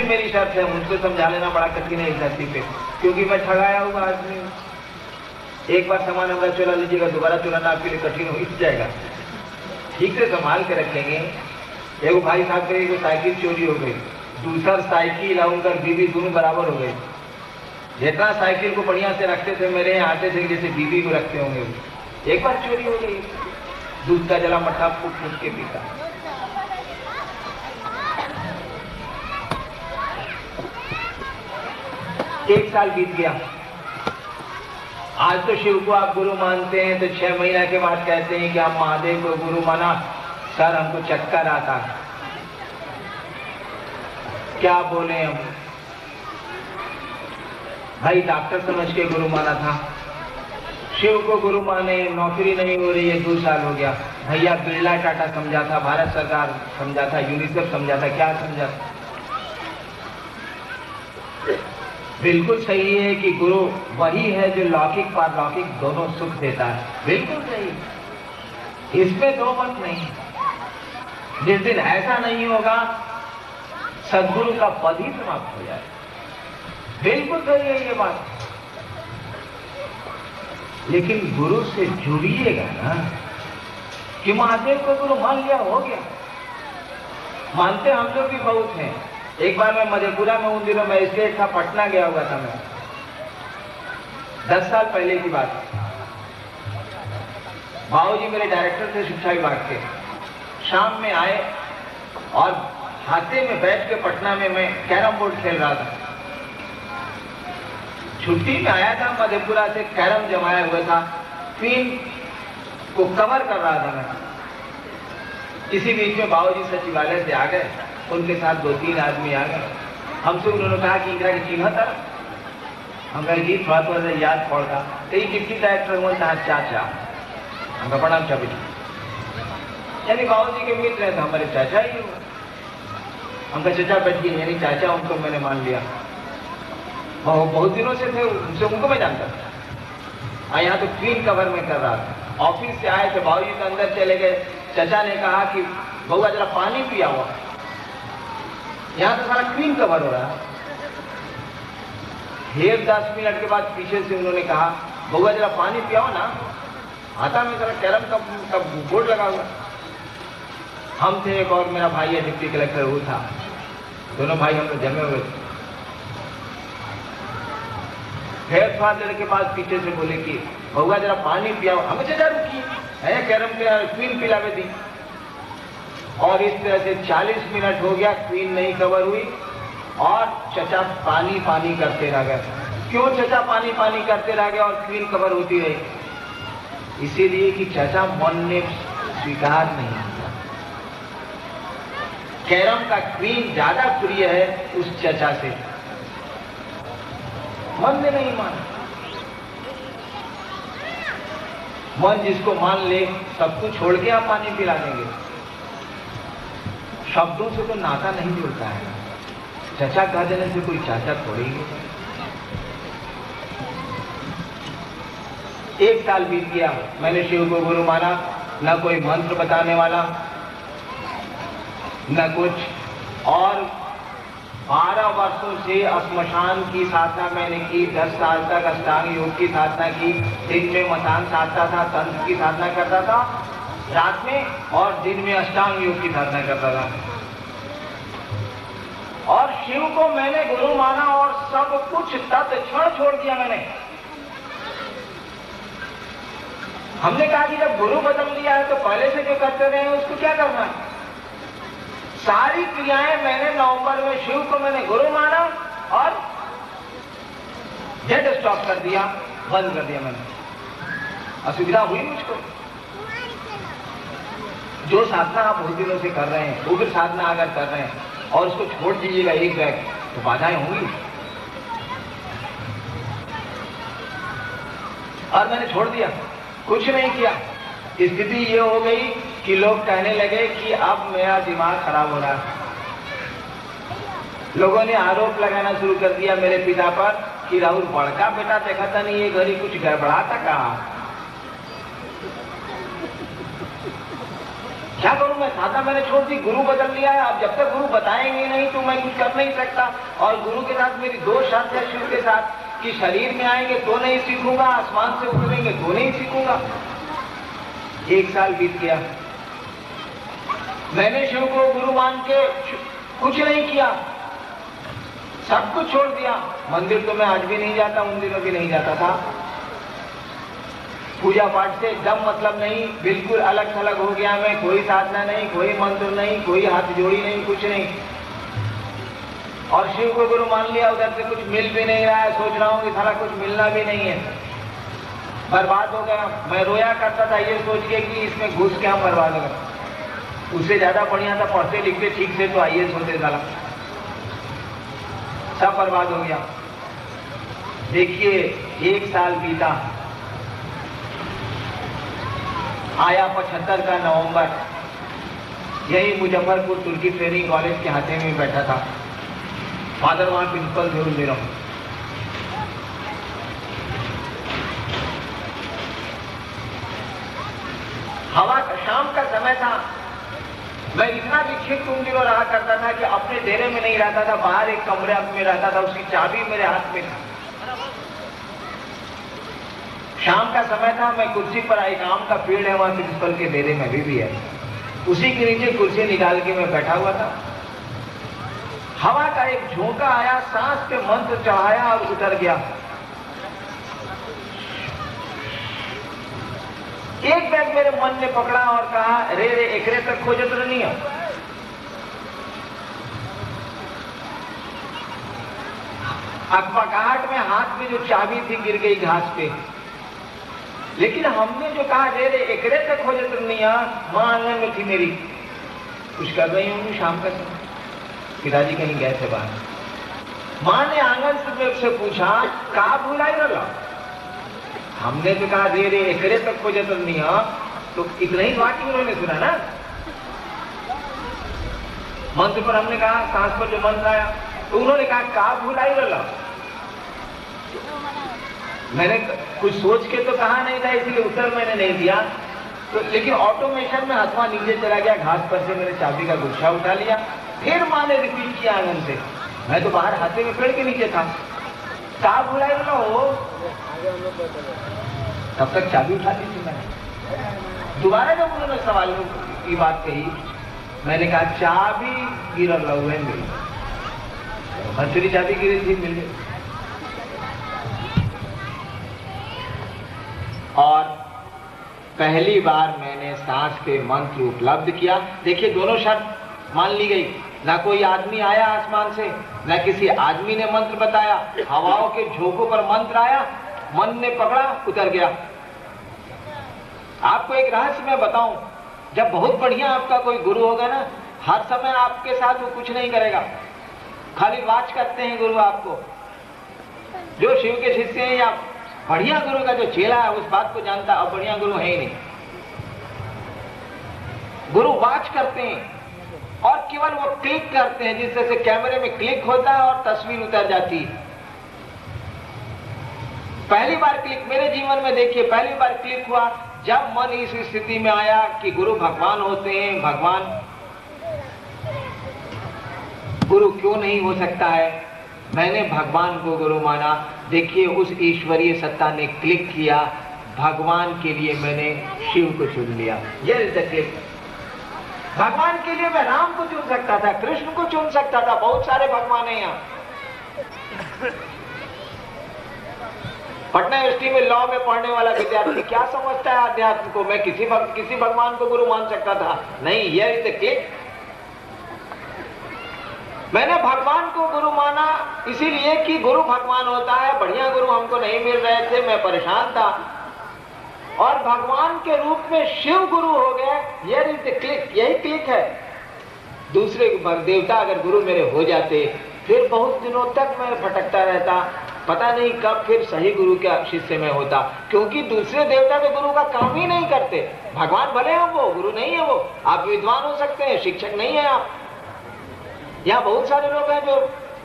मेरी शर्त है, मुझको समझा लेना बड़ा कठिन है इस धरती पे, क्योंकि मैं ठगाया हुआ आदमी हूँ। एक बार सामान हमारा चुरा लीजिएगा, दोबारा चुराना आपके लिए कठिन हो जाएगा। ठीक से संभाल के रखेंगे। एक भाई साहब के एक साइकिल चोरी हो गई, दूसरा साइकिल और उनका बीवी दोनों बराबर हो गई। जितना साइकिल को बढ़िया से रखते थे, मेरे यहाँ आते थे जैसे बीवी को रखते होंगे। एक बार चोरी हो गई, दूध का जला मट्ठा फूट फूट के पीता। एक साल बीत गया। आज तो शिव को आप गुरु मानते हैं, तो 6 महीना के बाद कहते हैं कि आप महादेव को गुरु माना। सर हमको चक्कर आता, क्या बोले हम। भाई डॉक्टर समझ के गुरु माना था, शिव को गुरु माने, नौकरी नहीं हो रही है, 2 साल हो गया। भैया बिरला टाटा समझा था, भारत सरकार समझा था, यूनिसेफ समझा था, क्या समझा था। बिल्कुल सही है कि गुरु वही है जो लौकिक पारलौकिक दोनों सुख देता है, बिल्कुल सही, इसमें दो मत नहीं। जिस दिन ऐसा नहीं होगा सदगुरु का पद ही समाप्त हो जाए, बिल्कुल सही है ये बात। लेकिन गुरु से जुड़िएगा ना, कि महादेव को गुरु मान लिया हो गया। मानते हम लोग भी बहुत हैं। एक बार मैं मधेपुरा में उन दिनों में स्टेट था, पटना गया हुआ था मैं, 10 साल पहले की बात। बाबूजी मेरे डायरेक्टर थे शिक्षा विभाग के। शाम में आए और हाथे में बैठ के पटना में मैं कैरम बोर्ड खेल रहा था। छुट्टी में आया था मधेपुरा से, कैरम जमाया हुआ था, पिन को कवर कर रहा था मैं। इसी बीच में बाबूजी सचिवालय से आ गए, उनके साथ 2-3 आदमी आ गए। हमसे उन्होंने कहा कि इंदिरा की चिन्ह था। हम कहे जी थोड़ा थोड़ा याद पड़ता, तो डिप्टी डायरेक्टर बोलता है चाचा, हम प्रणाम चाबी, यानी बाबूजी के मित्र हैं, तो हमारे चाचा ही हो। हमका चाचा बैठिए, यानी चाचा उनको मैंने मान लिया। बहुत दिनों से थे उनसे, उनको मैं जानता था। यहाँ तो क्लीन कवर में कर रहा था। ऑफिस से आए थे, बाबूजी के अंदर चले गए। चाचा ने कहा कि बउआ जरा पानी पिया हुआ, यहाँ तो सारा क्लीन कवर हो रहा है। फिर 10 मिनट के बाद पीछे से उन्होंने कहा बउआ जरा पानी पियाओ ना, आता में जरा कैरम का बोर्ड लगा हुआ। हम थे, एक और मेरा भाई है डिप्टी कलेक्टर, वो था। दोनों भाई हम लोग जमे हुए थे। फिर थोड़ा देर के बाद पीछे से बोले कि बउआ जरा पानी पियाओ। हमें चाचा रुकी है, कैरम के क्वीन पिलावे दी। और इस तरह से 40 मिनट हो गया, क्वीन नहीं कवर हुई और चचा पानी पानी करते रह गए। क्यों चचा पानी पानी करते रह गए और क्वीन कवर होती रही? इसीलिए कि चचा मन ने स्वीकार नहीं किया। कैरम का क्वीन ज्यादा प्रिय है उस चचा से, मन ने नहीं माना। मन जिसको मान ले सब कुछ छोड़ के आप पानी पिला देंगे। शब्दों से तो नाता नहीं जुड़ता है। चचा कह देने से कोई चाचा थोड़ी है। 1 साल बीत गया, मैंने शिव को गुरु माना, न कोई मंत्र बताने वाला न कुछ। और 12 वर्षों से श्मशान की साधना मैंने की। 10 साल तक अष्टांग योग की साधना की। दिन में मसान साधता था, तंत्र की साधना करता था रात में, और दिन में अष्टांग योग की साधना करता था। और शिव को मैंने गुरु माना और सब कुछ तत्क्षण छोड़ दिया मैंने। हमने कहा कि जब गुरु बदल दिया है तो पहले से जो करते रहे उसको क्या करना है। सारी क्रियाएं मैंने नवंबर में शिव को मैंने गुरु माना और जेड स्टॉप कर दिया, बंद कर दिया मैंने। असुविधा हुई मुझको। जो साधना आप बहुत दिनों से कर रहे हैं, उग्र साधना अगर कर रहे हैं और उसको छोड़ दीजिएगा एक बैग, तो बाधाएं होंगी। और मैंने छोड़ दिया, कुछ नहीं किया। स्थिति ये हो गई कि लोग कहने लगे कि अब मेरा दिमाग खराब हो रहा है। लोगों ने आरोप लगाना शुरू कर दिया मेरे पिता पर कि राहुल बड़का बेटा देखा था नहीं, ये घड़ी कुछ गड़बड़ा था कहा। क्या करूं मैं? साधना मैंने छोड़ दी, गुरु बदल लिया है, अब जब तक गुरु बताएंगे नहीं तो मैं कुछ कर नहीं सकता। और गुरु के साथ मेरी दो शर्त है शिव के साथ कि शरीर में आएंगे तो नहीं सीखूंगा, आसमान से उतरेंगे तो नहीं सीखूंगा। 1 साल बीत गया, मैंने शिव को गुरु मान के कुछ नहीं किया, सब कुछ छोड़ दिया। मंदिर तो मैं आज भी नहीं जाता, उन दिनों भी नहीं जाता था। पूजा पाठ से एकदम मतलब नहीं, बिल्कुल अलग थलग हो गया मैं। कोई साधना नहीं, कोई मंत्र नहीं, कोई हाथ जोड़ी नहीं, कुछ नहीं। और शिव को गुरु मान लिया, उधर से कुछ मिल भी नहीं रहा है। सोच रहा हूं कि सारा कुछ मिलना भी नहीं है, बर्बाद हो गया। मैं रोया करता था ये सोच के कि इसमें घुस के हम बर्बाद हो गए। उससे ज्यादा बढ़िया था पढ़ते लिखते ठीक से तो IAS होते साला, सब बर्बाद हो गया। देखिए 1 साल बीता, आया 75 का नवंबर, यही मुजफ्फरपुर तुर्की ट्रेनिंग कॉलेज के हाथे में बैठा था। फादर वहां प्रिंसिपल थे उन दिनों। हवा शाम का समय था। मैं इतना विक्षिप्त उन दिनों रहा करता था कि अपने डेरे में नहीं रहता था, बाहर एक कमरे में रहता था, उसकी चाबी मेरे हाथ में थी। शाम का समय था, मैं कुर्सी पर, एक आम का पेड़ है वहां प्रिंसिपल के डेरे में भी है, उसी के नीचे कुर्सी निकाल के मैं बैठा हुआ था। हवा का एक झोंका आया, सांस पे मंत्र चढ़ाया और उतर गया। एक बैग मेरे मन ने पकड़ा और कहा, रे रे एकरे तक खोजत नहीं है। अकबकाहट में हाथ में जो चाबी थी गिर गई घास पे। लेकिन हमने जो कहा रे रे एकरे तक खोजत नहीं है, मां आंगन में थी मेरी, कुछ कर रही होंगी शाम का समय, पिताजी कहीं गए थे बाहर। मां ने आंगन से पूछा, कहा भुलाई रहा? हमने तो कहा रे रे एकरे तक खोजत नहीं है, तो इतना ही बात उन्होंने सुना ना। मंत्र पर हमने कहा, सांस पर जो मंत्र आया, तो उन्होंने कहा भुलाई रहा? मैंने कुछ सोच के तो कहा नहीं था, इसलिए उत्तर मैंने नहीं दिया। तो लेकिन ऑटोमेशन में हाथवा नीचे चला गया, घास पर से मैंने चाबी का गुच्छा उठा लिया। फिर मां ने रिपीट किया आंगन से, मैं तो बाहर हाथे में पेड़ के नीचे था, कहा भुलाई रहा हो? तब तक चाबी उठा ली थी मैंने। दोबारा जब उन्होंने सवाल की बात कही, मैंने कहा चाबी गिर रहा है मेरी, मंत्री चाबी गिरी थी, मिल गई। और पहली बार मैंने सांस पे मंत्र उपलब्ध किया। देखिए दोनों शर्त मान ली गई, ना कोई आदमी आया आसमान से, ना किसी आदमी ने मंत्र बताया, हवाओं के झोंकों पर मंत्र आया, मन ने पकड़ा, उतर गया। आपको एक रहस्य मैं बताऊं, जब बहुत बढ़िया आपका कोई गुरु होगा ना, हर समय आपके साथ वो कुछ नहीं करेगा, खाली वाच करते हैं गुरु आपको। जो शिव के शिष्य हैं या बढ़िया गुरु का जो चेला है उस बात को जानता, अब बढ़िया गुरु है ही नहीं। गुरु वाच करते हैं और केवल वो क्लिक करते हैं, जिससे से कैमरे में क्लिक होता है और तस्वीर उतर जाती है। पहली बार क्लिक मेरे जीवन में देखिए, पहली बार क्लिक हुआ जब मन इस स्थिति में आया कि गुरु भगवान होते हैं। भगवान गुरु क्यों नहीं हो सकता है? मैंने भगवान को गुरु माना। देखिए उस ईश्वरीय सत्ता ने क्लिक किया, भगवान के लिए मैंने शिव को चुन लिया। ये क्लिक। भगवान के लिए मैं राम को चुन सकता था, कृष्ण को चुन सकता था, बहुत सारे भगवान हैं यहाँ। पटना यूनिवर्सिटी में लॉ में पढ़ने वाला विद्यार्थी क्या समझता है अध्यात्म को? मैं किसी भगवान को गुरु मान सकता था? नहीं, ये क्लिक। मैंने भगवान को गुरु माना इसीलिए कि गुरु भगवान होता है, बढ़िया गुरु हमको नहीं मिल रहे थे, मैं परेशान था, और भगवान के रूप में शिव गुरु हो गए। ये क्लिक, यही क्लिक है। दूसरे देवता अगर गुरु मेरे हो जाते, फिर बहुत दिनों तक मैं भटकता रहता, पता नहीं कब फिर सही गुरु का शिष्य में होता, क्योंकि दूसरे देवता तो गुरु का काम ही नहीं करते। भगवान भले हैं, वो गुरु नहीं है। वो आप विद्वान हो सकते हैं, शिक्षक नहीं है आप। यहाँ बहुत सारे लोग हैं जो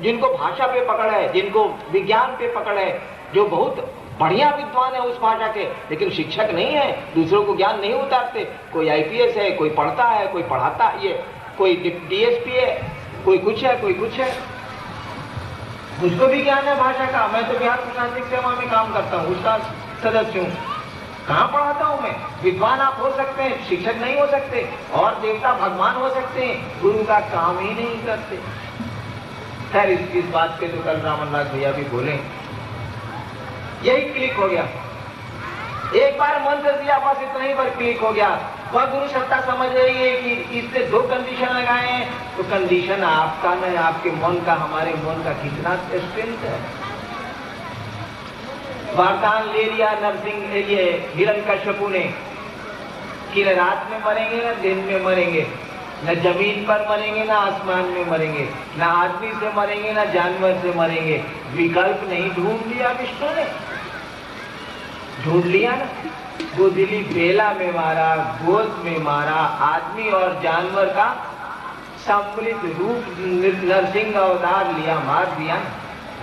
जिनको भाषा पे पकड़ है, जिनको विज्ञान पे पकड़ है, जो बहुत बढ़िया विद्वान है उस भाषा के, लेकिन शिक्षक नहीं है, दूसरों को ज्ञान नहीं उतारते। कोई आईपीएस है, कोई पढ़ता है, कोई पढ़ाता है, कोई डीएसपी है, कोई कुछ है, कोई कुछ है। मुझको भी ज्ञान है भाषा का, मैं तो बिहार प्रशासनिक सेवा में काम करता हूँ, उसका सदस्य हूँ। कहाँ पढ़ाता हूँ मैं? विद्वान आप हो सकते हैं, शिक्षक नहीं हो सकते, और देवता भगवान हो सकते हैं, गुरु का काम ही नहीं करते। खैर इस बात पे तो कल रामनलाल भैया भी बोले, यही क्लिक हो गया। एक बार मन से दिया, बस इतना ही पर क्लिक हो गया। वह गुरु सत्ता समझ रही है कि इससे 2 कंडीशन लगाए हैं, तो कंडीशन आपका न आपके मन का, हमारे मन का कितना स्ट्रेंथ है। वरदान ले लिया नरसिंह, ये हिरण्यकश्यपु ने कि न रात में मरेंगे न दिन में मरेंगे, न जमीन पर मरेंगे न आसमान में मरेंगे, न आदमी से मरेंगे न जानवर से मरेंगे। विकल्प नहीं ढूंढ लिया विष्णु ने, ढूंढ लिया ना। गोदिली बेला में मारा, गोद में मारा, आदमी और जानवर का सम्मिलित रूप नरसिंह अवतार लिया, मार दिया।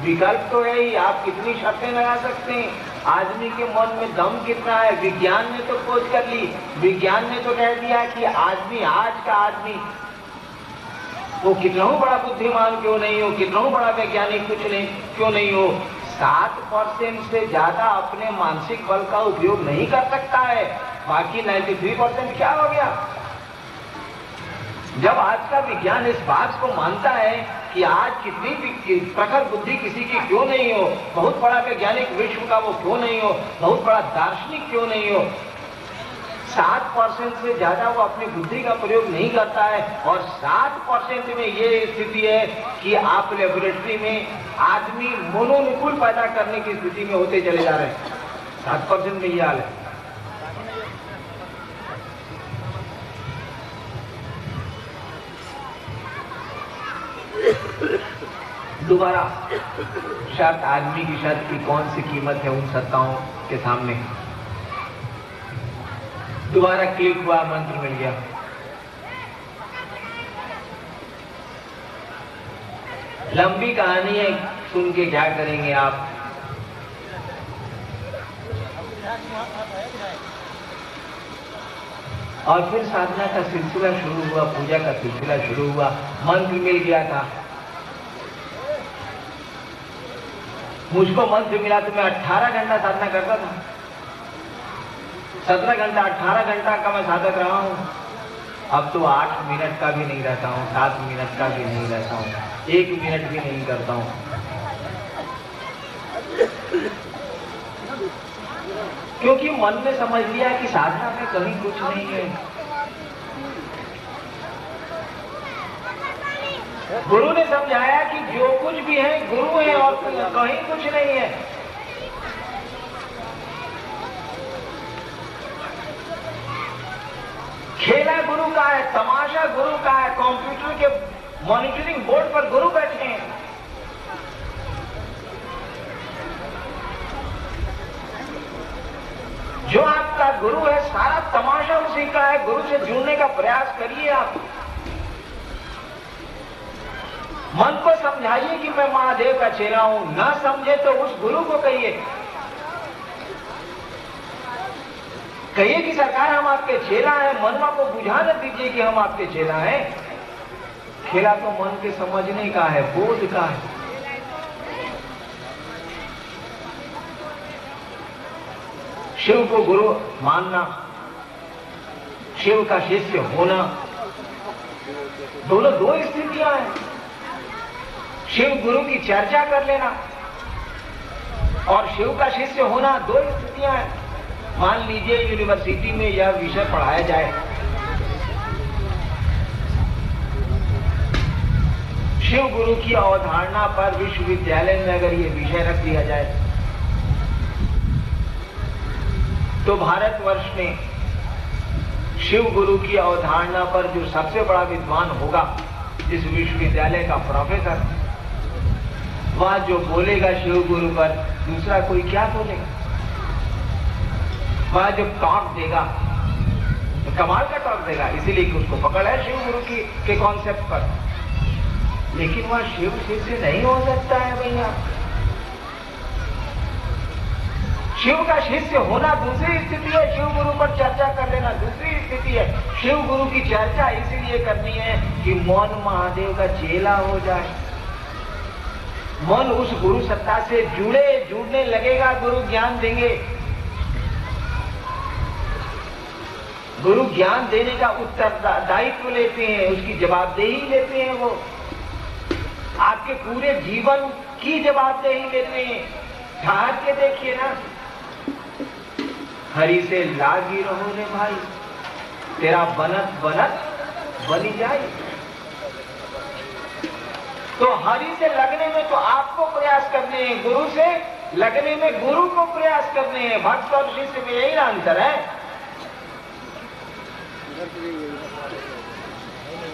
विकल्प तो है ही, आप कितनी शर्तें लगा सकते हैं, आदमी के मन में दम कितना है। विज्ञान ने तो खोज कर ली, विज्ञान ने तो कह दिया कि आदमी, आज का आदमी, वो कितना बड़ा बुद्धिमान क्यों नहीं हो, कितना बड़ा वैज्ञानिक कुछ नहीं क्यों नहीं हो, 7% से ज्यादा अपने मानसिक बल का उपयोग नहीं कर सकता है, बाकी 93% क्या हो गया। जब आज का विज्ञान इस बात को मानता है कि आज कितनी भी प्रखर बुद्धि किसी की क्यों नहीं हो, बहुत बड़ा वैज्ञानिक विश्व का वो क्यों नहीं हो, बहुत बड़ा दार्शनिक क्यों नहीं हो, 7% से ज्यादा वो अपनी बुद्धि का प्रयोग नहीं करता है। और 7% में ये स्थिति है कि आप लेबोरेटरी में आदमी मनोनुकूल पैदा करने की स्थिति में होते चले जा रहे हैं। 7% में ये हाल है। दोबारा शर्त, आदमी की शर्त की कौन सी कीमत है उन सत्ताओं के सामने। दोबारा क्लिक हुआ, मंत्र मिल गया। लंबी कहानी है, सुन के क्या करेंगे आप। और फिर साधना का सिलसिला शुरू हुआ, पूजा का सिलसिला शुरू हुआ, मंत्र मिल गया था। मुझको मंत्र मिला तो मैं 18 घंटा साधना करता था, 17 घंटा 18 घंटा का मैं साधक रहा हूं। अब तो 8 मिनट का भी नहीं रहता हूं, 7 मिनट का भी नहीं रहता हूं, 1 मिनट भी नहीं करता हूं। क्योंकि मन ने समझ लिया कि साधना में कहीं कुछ नहीं है। गुरु ने समझाया कि जो कुछ भी है गुरु है और कहीं कुछ नहीं है। खेला गुरु का है, तमाशा गुरु का है, कंप्यूटर के मॉनिटरिंग बोर्ड पर गुरु बैठे हैं। जो आपका गुरु है, सारा तमाशा उसी का है। गुरु से जुड़ने का प्रयास करिए आप। मन को समझाइए कि मैं महादेव का चेला हूं, ना समझे तो उस गुरु को कहिए कि सरकार हम आपके चेला हैं। मनवा को बुझा न दीजिए कि हम आपके चेला हैं। खेला तो मन के समझने का है, बोध का है। शिव को गुरु मानना, शिव का शिष्य होना, दोनों 2 स्थितियां हैं। शिव गुरु की चर्चा कर लेना और शिव का शिष्य होना 2 स्थितियां हैं। मान लीजिए यूनिवर्सिटी में यह विषय पढ़ाया जाए, शिव गुरु की अवधारणा पर विश्वविद्यालय में अगर यह विषय रख दिया जाए तो भारतवर्ष में शिव गुरु की अवधारणा पर जो सबसे बड़ा विद्वान होगा, इस विश्वविद्यालय का प्रोफेसर, वह जो बोलेगा शिव गुरु पर, दूसरा कोई क्या बोलेगा। वह जो टॉक देगा तो कमाल का टॉक देगा, इसीलिए उसको पकड़ है शिव गुरु के कॉन्सेप्ट पर। लेकिन वह शिव शिष्य नहीं हो सकता है भैया। शिव का शिष्य होना दूसरी स्थिति है, शिव गुरु पर चर्चा कर लेना दूसरी स्थिति है। शिव गुरु की चर्चा इसीलिए करनी है कि मन महादेव का चेला हो जाए, मन उस गुरु सत्ता से जुड़ने लगेगा, गुरु ज्ञान देंगे। गुरु ज्ञान देने का उत्तरदायित्व लेते हैं, उसकी जवाबदेही लेते हैं, वो आपके पूरे जीवन की जवाबदेही लेते हैं। ठहर के देखिए ना, हरि से लागी रहो रे भाई, तेरा बनत बनी जाए। तो हरि से लगने में तो आपको प्रयास करने हैं, गुरु से लगने में गुरु को प्रयास करने हैं। भक्त और शिष्य में यही अंतर है।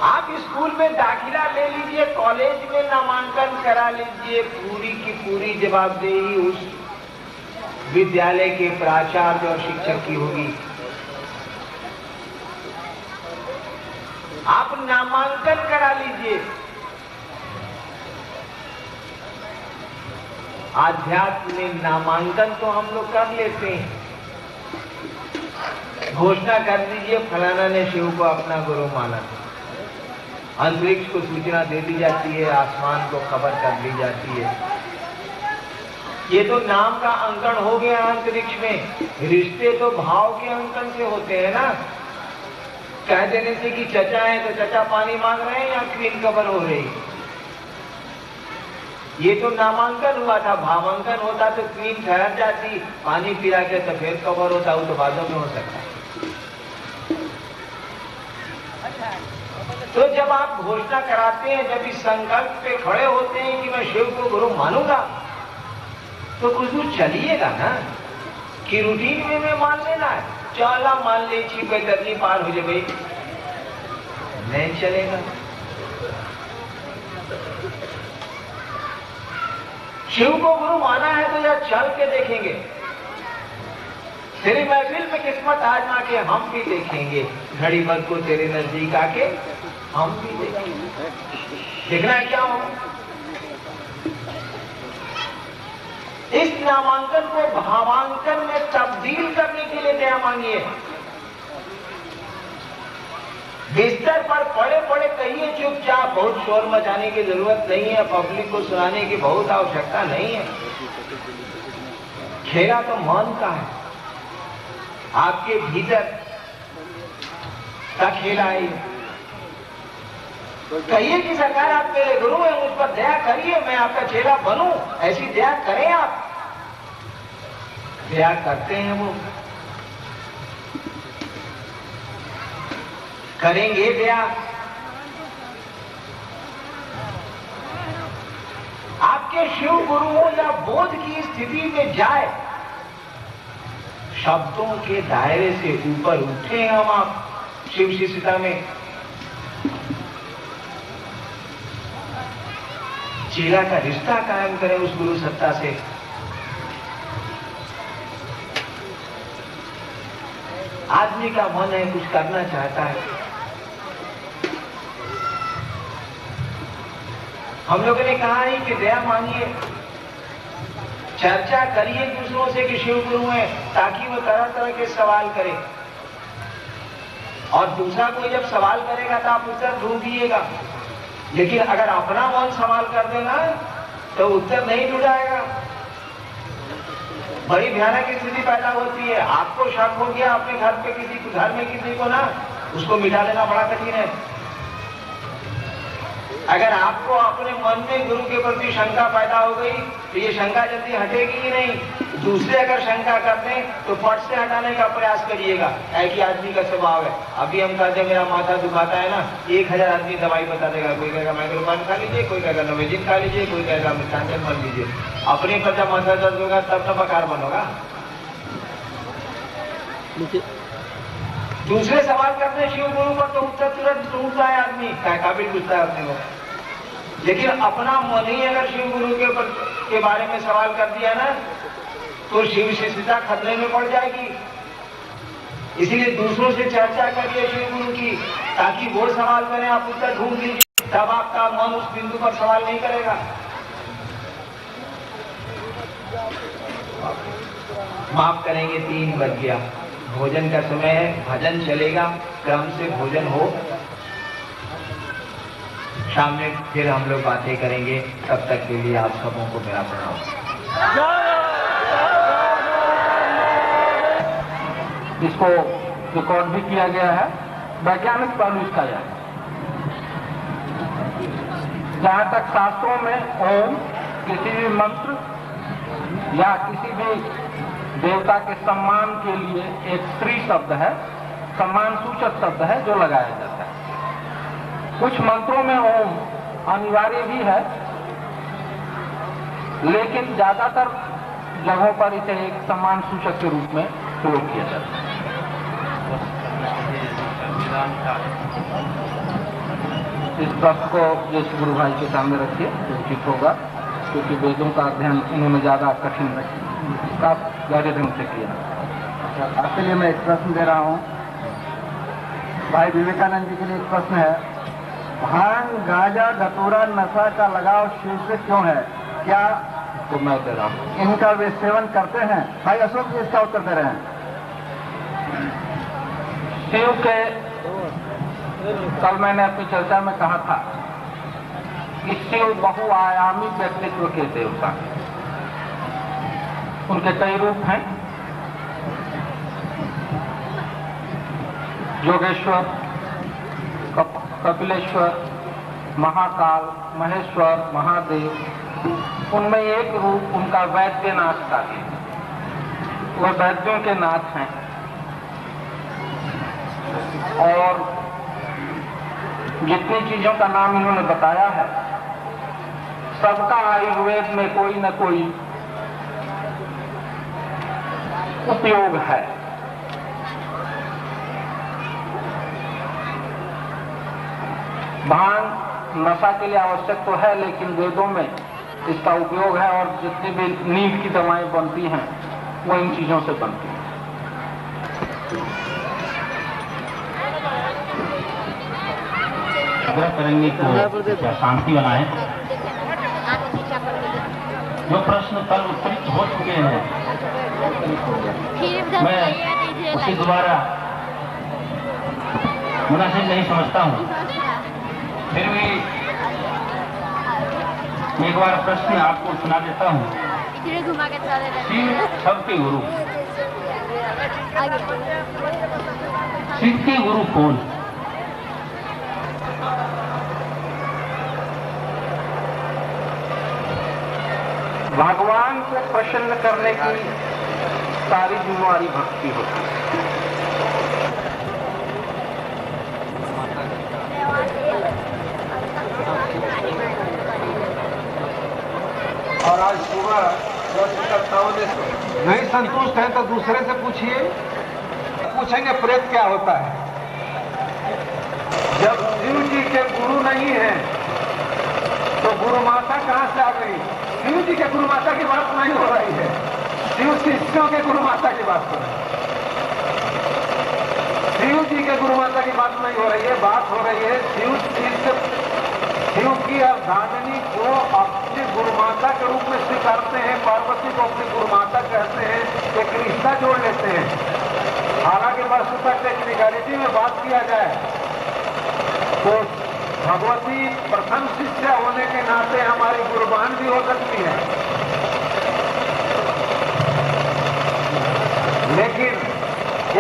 आप स्कूल में दाखिला ले लीजिए, कॉलेज में नामांकन करा लीजिए, पूरी की पूरी जवाबदेही उस विद्यालय के प्राचार्य और शिक्षक की होगी। आप नामांकन करा लीजिए। आध्यात्म में नामांकन तो हम लोग कर लेते हैं, घोषणा कर दीजिए फलाना ने शिव को अपना गुरु माना, अंतरिक्ष को सूचना दे दी जाती है, आसमान को खबर कर दी जाती है। ये तो नाम का अंकन हो गया अंतरिक्ष में। रिश्ते तो भाव के अंकन से होते हैं ना। कह देने से कि चचा है तो चचा पानी मांग रहे हैं या क्वीन कबर हो रही। ये तो नामांकन हुआ था, भावांकन होता तो क्वीन ठहर जाती, पानी पिला के तो फिर कबर होता, वो तो बादों में हो सकता है। तो जब आप घोषणा कराते हैं, जब इस संकल्प पे खड़े होते हैं कि मैं शिव को गुरु मानूंगा, तो कुछ दूर चलिएगा ना, कि रूटीन में मैं मान लेना है, चला मान ले छी कोई तरनी पार हो जाए, नहीं चलेगा। शिव को गुरु माना है तो यह चल के देखेंगे। तेरी महफिल में किस्मत आजमा के हम भी देखेंगे, घड़ी भर को तेरे नजदीक आके हम भी देखेंगे। देखना है क्या हो। इस नामांकन को भावांकन में तब्दील करने के लिए दया मांगिए। बिस्तर पर पड़े पड़े कहिए चुपचाप, बहुत शोर मचाने की जरूरत नहीं है, पब्लिक को सुनाने की बहुत आवश्यकता नहीं है। खेला तो मन का है, आपके भीतर का खेला है। कहिए कि सरकार आप मेरे गुरु हैं, मुझ पर दया करिए, मैं आपका चेला बनूं, ऐसी दया करें आप। दया करते हैं वो, करेंगे दया। आपके शिव गुरुओं या बोध की स्थिति में जाए, शब्दों के दायरे से ऊपर उठे हम आप शिव शिष्यता में। चेला का रिश्ता कायम करें उस गुरु सत्ता से। आदमी का मन है, कुछ करना चाहता है। हम लोगों ने कहा है कि दया मांगिए, चर्चा करिए दूसरों से कि शिव गुरु हैं, ताकि वो तरह तरह के सवाल करें। और दूसरा कोई जब सवाल करेगा तो आप उत्तर ढूंढिएगा, लेकिन अगर अपना मन सवाल कर देना तो उत्तर नहीं ढूंढाएगा। बड़ी भयानक स्थिति पैदा होती है। आपको शक हो गया अपने घर पे घर में किसी को ना, उसको मिटा लेना बड़ा कठिन है। अगर आपको अपने मन में गुरु के प्रति शंका पैदा हो गई तो ये शंका जल्दी हटेगी ही नहीं। दूसरे अगर शंका करते हैं तो फट से हटाने का प्रयास करिएगा, ऐसी आदमी का स्वभाव है। अभी हम कहते हैं मेरा माथा दुखाता है ना, 1000 आदमी दवाई बता देगा। कोई कहेगा माइक्रोपान खा लीजिए, कोई कहेगा नोवेजिन खा लीजिए, कोई कहेगा मिथांजन मल लीजिए। अपने पर जब माथा दर्द होगा तब तो बकार बनोगा। दूसरे सवाल करते शिव गुरु पर तो उत्तर तुरंत ढूंढता है आदमी, काबिल पूछता है अपने को। लेकिन अपना मन ही अगर शिव गुरु के बारे में सवाल कर दिया ना, तो शिव शिष्यता खतरे में पड़ जाएगी। इसीलिए दूसरों से चर्चा करिए शिव गुरु की, ताकि वो सवाल करें, आप उत्तर ढूंढ लीजिए, तब आपका मन उस बिंदु पर सवाल नहीं करेगा। माफ करेंगे 3 बज गया, भोजन का समय है, भजन चलेगा, क्रम से भोजन हो, शाम में फिर हम लोग बातें करेंगे। तब तक के लिए आप सबों को मेरा प्रणाम। इसको रिकॉर्ड भी किया गया है, वैज्ञानिक पहलू इसका यह है। जहां तक शास्त्रों में ओम किसी भी मंत्र या किसी भी देवता के सम्मान के लिए एक स्त्री शब्द है, सम्मान सूचक शब्द है जो लगाया जाता है। कुछ मंत्रों में ओम अनिवार्य भी है, लेकिन ज्यादातर जगहों पर इसे एक सम्मान सूचक के रूप में प्रयोग किया जाता है। इस प्रश्न को जिस गुरु भाई के सामने रखिए तो उचित होगा, क्योंकि वेदों का अध्ययन उन्होंने ज्यादा कठिन गहरे ढंग से किया। आपके लिए मैं एक प्रश्न दे रहा हूँ। भाई विवेकानंद जी के लिए एक प्रश्न है, भांग, गांजा, धतूरा, नशा का लगाव शिव से क्यों है? क्या तो मैं दे रहा हूँ, इनका वे सेवन करते हैं? भाई अशोक जी इसका उत्तर दे रहे हैं। शिव के, कल मैंने अपनी चर्चा में कहा था कि शिव बहुआयामी व्यक्तित्व के देवता हैं। उनके कई रूप हैं, योगेश्वर, कपिलेश्वर, महाकाल, महेश्वर, महादेव। उनमें एक रूप उनका वैद्यनाथ का है, वह वैद्यों के नाथ हैं। और जितनी चीजों का नाम इन्होंने बताया है, सबका आयुर्वेद में कोई न कोई उपयोग है। भांग नशा के लिए आवश्यक तो है, लेकिन वेदों में इसका उपयोग है, और जितनी भी नींद की दवाएं बनती हैं वो इन चीजों से बनती हैं। आग्रह करेंगे कि शांति बनाए। जो प्रश्न कल उत्तरित हो चुके हैं, मैं उसे दोबारा मुनासिब नहीं समझता हूँ। फिर भी एक बार प्रश्न आपको सुना देता हूँ। शिव सबके गुरु, शिव के गुरु कौन? भगवान को प्रसन्न करने की सारी जिम्मेवारी भक्ति होती है। और आज सुबह कर्ताओं ने नहीं संतुष्ट है तो दूसरे से पूछिए, पूछेंगे प्रेत क्या होता है। जब शिव जी के गुरु नहीं है तो गुरु माता कहां से आ गई? शिव जी के गुरु माता की बात नहीं हो रही है, शिव शिष्यों के गुरु माता की बात हो रही है। शिव जी के गुरु माता की बात नहीं हो रही है, बात हो रही है शिव शिव की अर्धांगिनी को अपनी गुरु माता के रूप में स्वीकारते हैं, पार्वती को अपनी गुरु माता कहते हैं, एक रिश्ता जोड़ लेते हैं। हालांकि वर्ष तक टेक्निकलिटी में बात किया जाए तो भगवती प्रथम शिष्या होने के नाते हमारी गुरुबान भी हो सकती है, लेकिन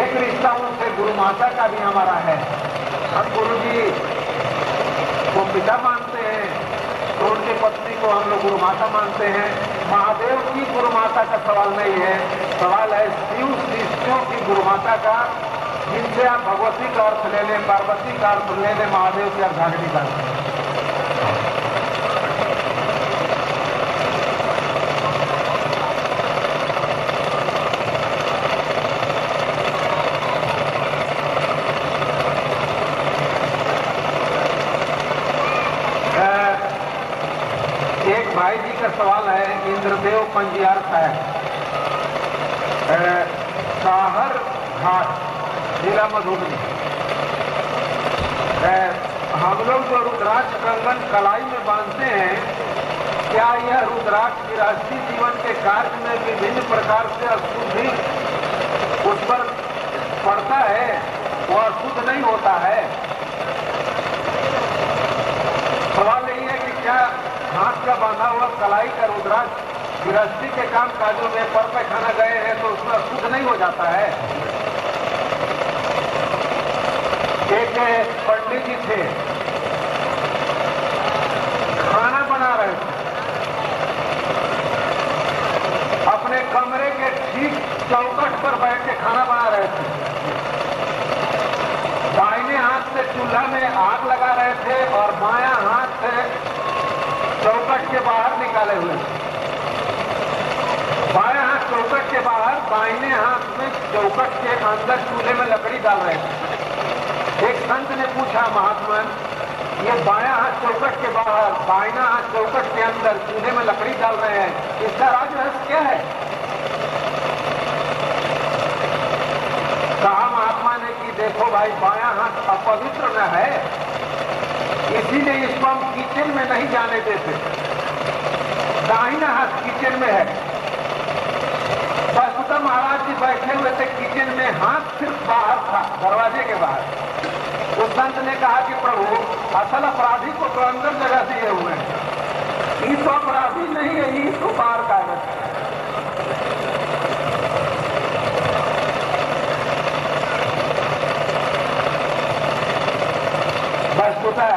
एक रिश्ता उनसे गुरु माता का भी हमारा है। हम गुरु जी को पिता मानते हैं तो उनकी पत्नी को हम लोग गुरु माता मानते हैं। महादेव की गुरु माता का सवाल नहीं है, सवाल है शिव शिष्यों की गुरु माता का, जिनसे आप भगवती का अर्थ ले लें, पार्वती का अर्थ ले लें, महादेव की अर्धांगिनी का अर्थ। एक भाई जी का सवाल है, इंद्रदेव पंजियार है, साहर घाट, जिला मधुबनी। हम लोग जो रुद्राक्ष कंगन कलाई में बांधते हैं क्या यह रुद्राक्ष गृहस्थी जीवन के कार्य में विभिन्न प्रकार से अशुद्धि उस पर पड़ता है, वो अशुद्ध नहीं होता है? सवाल यही है कि क्या हाथ का बांधा हुआ कलाई का रुद्राक्ष गृहस्थी के काम काजों में पर पैखाना गए हैं तो उसमें अशुद्ध नहीं हो जाता है? एक पंडित जी थे, खाना बना रहे थे, अपने कमरे के ठीक चौखट पर बैठ के खाना बना रहे थे। दाहिने हाथ से चूल्हा में आग लगा रहे थे और बायां हाथ से चौखट के बाहर निकाले हुए थे। बायां हाथ चौखट के बाहर, दाहिने हाथ में चौखट के अंदर चूल्हे में लकड़ी डाल रहे थे। एक संत ने पूछा, महात्मन, ये बायां हाथ चौखट के बाहर, दाहिना हाथ चौखट के अंदर चूल्हे में लकड़ी डाल रहे हैं, इसका राज रहस्य क्या है? कहा महात्मा ने कि देखो भाई, बायां हाथ अपवित्र न है, इसीलिए इसको हम किचन में नहीं जाने देते। दाहिना हाथ किचन में है। वसुधा महाराज जी बैठे हुए थे किचन में, हाथ सिर्फ बाहर था, दरवाजे के बाहर। उस संत ने कहा कि प्रभु, असल अपराधी को तो अंदर जगह दिए हुए हैं, ये तो अपराधी नहीं है, ये तो बाहर कागज है। वस्तुतः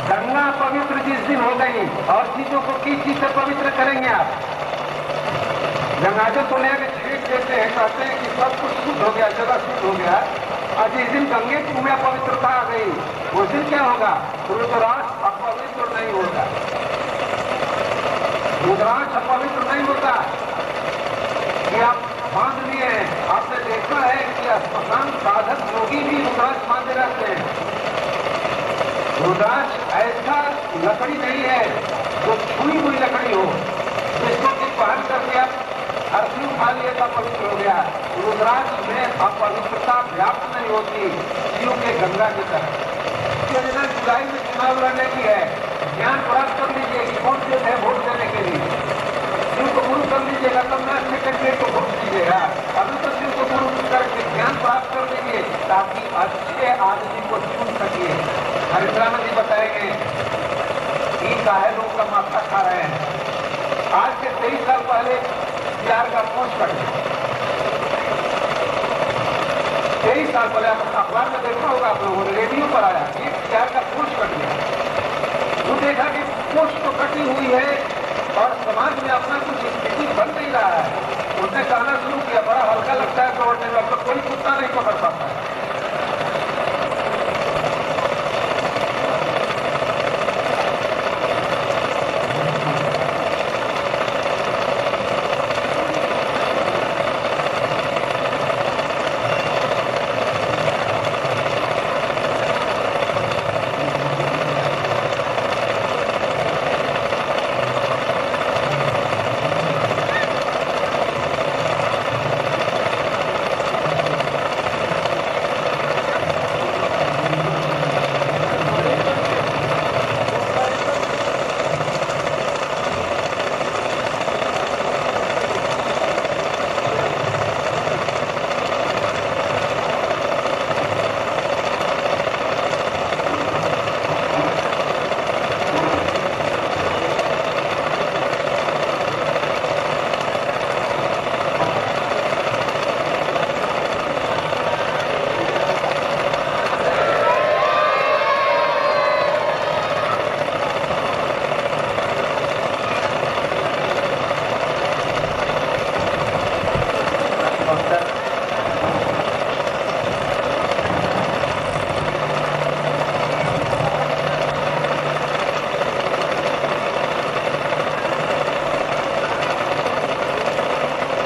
गंगा पवित्र जिस दिन हो गई, और चीजों को किस चीज से पवित्र करेंगे आप? गंगाजल तो लेकर छीट देते हैं, कहते हैं कि सब कुछ शुद्ध हो गया, जगह शुद्ध हो गया, और जिस दिन गंगे में अपवित्रता आ गई, उस दिन क्या होगा? रुद्राक्ष अपवित्र नहीं होता। रुद्राक्ष अपवित्र नहीं होता कि आप बांध लिए हैं। आपने देखा है कि अस्मशान साधक योगी भी रुद्राक्ष बांधे रहते हैं। रुद्राक्ष ऐसा लकड़ी नहीं है जो छुई हुई लकड़ी हो, जिसको कि पहन करके आप अर्थी उठा लिए तो पवित्र हो गया। रुद्राक्ष में अपवित्रता व्याप्त नहीं होती, शिव के गंगा की तरह। योजना जुलाई में चुनाव लड़ने की है, ज्ञान प्राप्त कर लीजिए कि कौन से है वोट देने के लिए। शिव को गुरु कर लीजिएगा तब ना अच्छे कैंडिडेट को वोट दीजिएगा। अभी तो शिव को गुरु करके ज्ञान प्राप्त कर लीजिए ताकि अच्छे आदमी को चुन सकिए। हरिद्रानंद जी बताएंगे कि काहे लोग का माथा खा रहे हैं। आज से 23 साल पहले प्यार का पोष कट गया। 23 साल पहले अखबार में देखा होगा आप लोगों ने, रेडियो पर आया कि प्यार का पोष कट गया। वो देखा कि पोष तो कटी हुई है और समाज में अपना कुछ स्थिति बन नहीं रहा है। उसने कहना शुरू किया, बड़ा हल्का लगता है दौड़ने में, अब तो कोई कुत्ता नहीं पकड़ पाता है।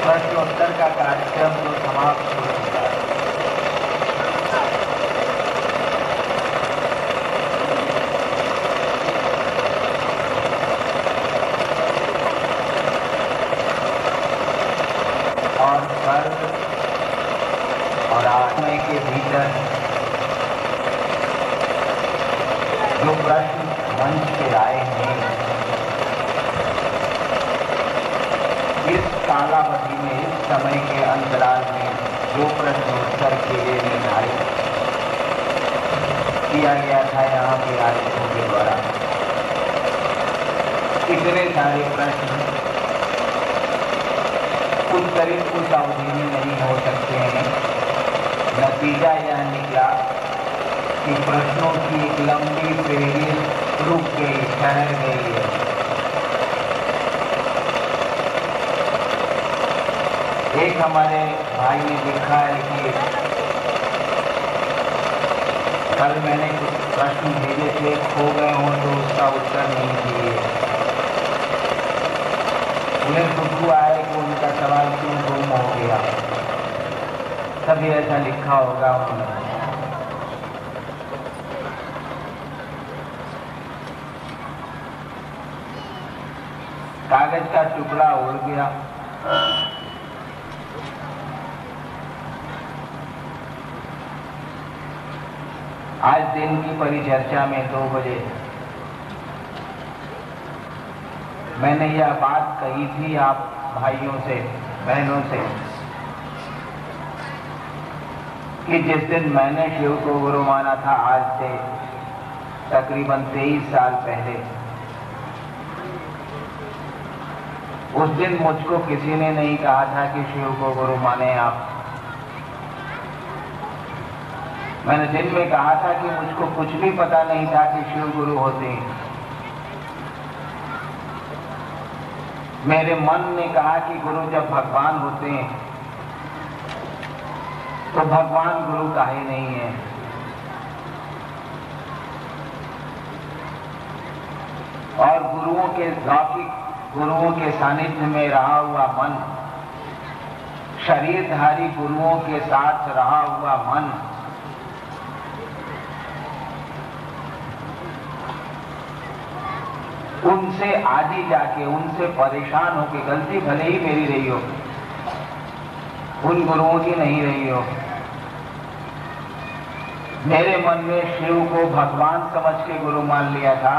प्रश्नोत्तर का कार्यक्रम तो समाप्त हो चुका है। और कर्म और आत्मा के भीतर जो प्रश्न मंच पे आए हैं कालावधि में इस समय के अंतराल में जो प्रश्नोत्तर के लिए निर्धारित किया गया था यहाँ के आयोजकों के द्वारा, इतने सारे प्रश्न उत्तरित उस अवधि में नहीं हो सकते हैं। नतीजा यह निकला कि प्रश्नों की एक लंबी फेहरिस्त रुक गई, ठहर गई है। एक हमारे भाई ने लिखा है कि कल मैंने कुछ प्रश्न भेजे थे, खो गए हों तो उसका उत्तर नहीं दिए। उन्हें दुख हुआ है कि उनका सवाल क्यों गुम हो गया। तभी ऐसा लिखा होगा उन्होंने। कागज का टुकड़ा उड़ गया। आज दिन की परिचर्चा में 2 बजे मैंने यह बात कही थी आप भाइयों से, बहनों से, कि जिस दिन मैंने शिव को गुरु माना था, आज से तकरीबन 23 साल पहले, उस दिन मुझको किसी ने नहीं कहा था कि शिव को गुरु माने आप। मैंने दिन में कहा था कि मुझको कुछ भी पता नहीं था कि शिव गुरु होते हैं। मेरे मन ने कहा कि गुरु जब भगवान होते हैं तो भगवान गुरु काहे नहीं है। और गुरुओं के लौकिक गुरुओं के सानिध्य में रहा हुआ मन, शरीरधारी गुरुओं के साथ रहा हुआ मन, उनसे आजी जाके, उनसे परेशान होके, गलती भले ही मेरी रही हो, उन गुरुओं की नहीं रही हो, मेरे मन में शिव को भगवान समझ के गुरु मान लिया था।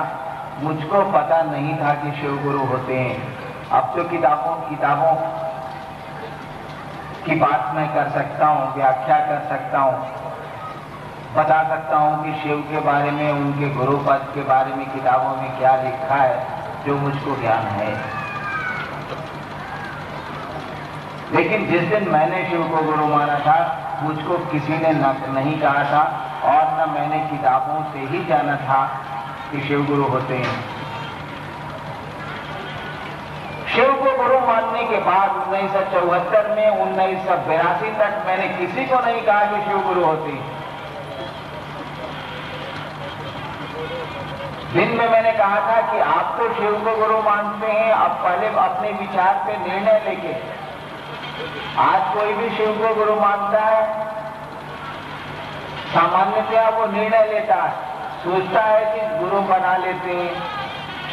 मुझको पता नहीं था कि शिव गुरु होते हैं। अब तो किताबों की बात मैं कर सकता हूँ, व्याख्या कर सकता हूँ, बता सकता हूँ कि शिव के बारे में, उनके गुरु पद के बारे में किताबों में क्या लिखा है, जो मुझको ज्ञान है। लेकिन जिस दिन मैंने शिव को गुरु माना था, मुझको किसी ने नहीं कहा था और न मैंने किताबों से ही जाना था कि शिव गुरु होते हैं। शिव को गुरु मानने के बाद 1974 में 1982 तक मैंने किसी को नहीं कहा कि शिव गुरु होते हैं। दिन में मैंने कहा था कि आप तो शिव को गुरु मानते हैं, अब पहले अपने विचार पे निर्णय लेके, आज कोई भी शिव को गुरु मानता है, सामान्यतया वो निर्णय लेता है, सोचता है कि गुरु बना लेते हैं,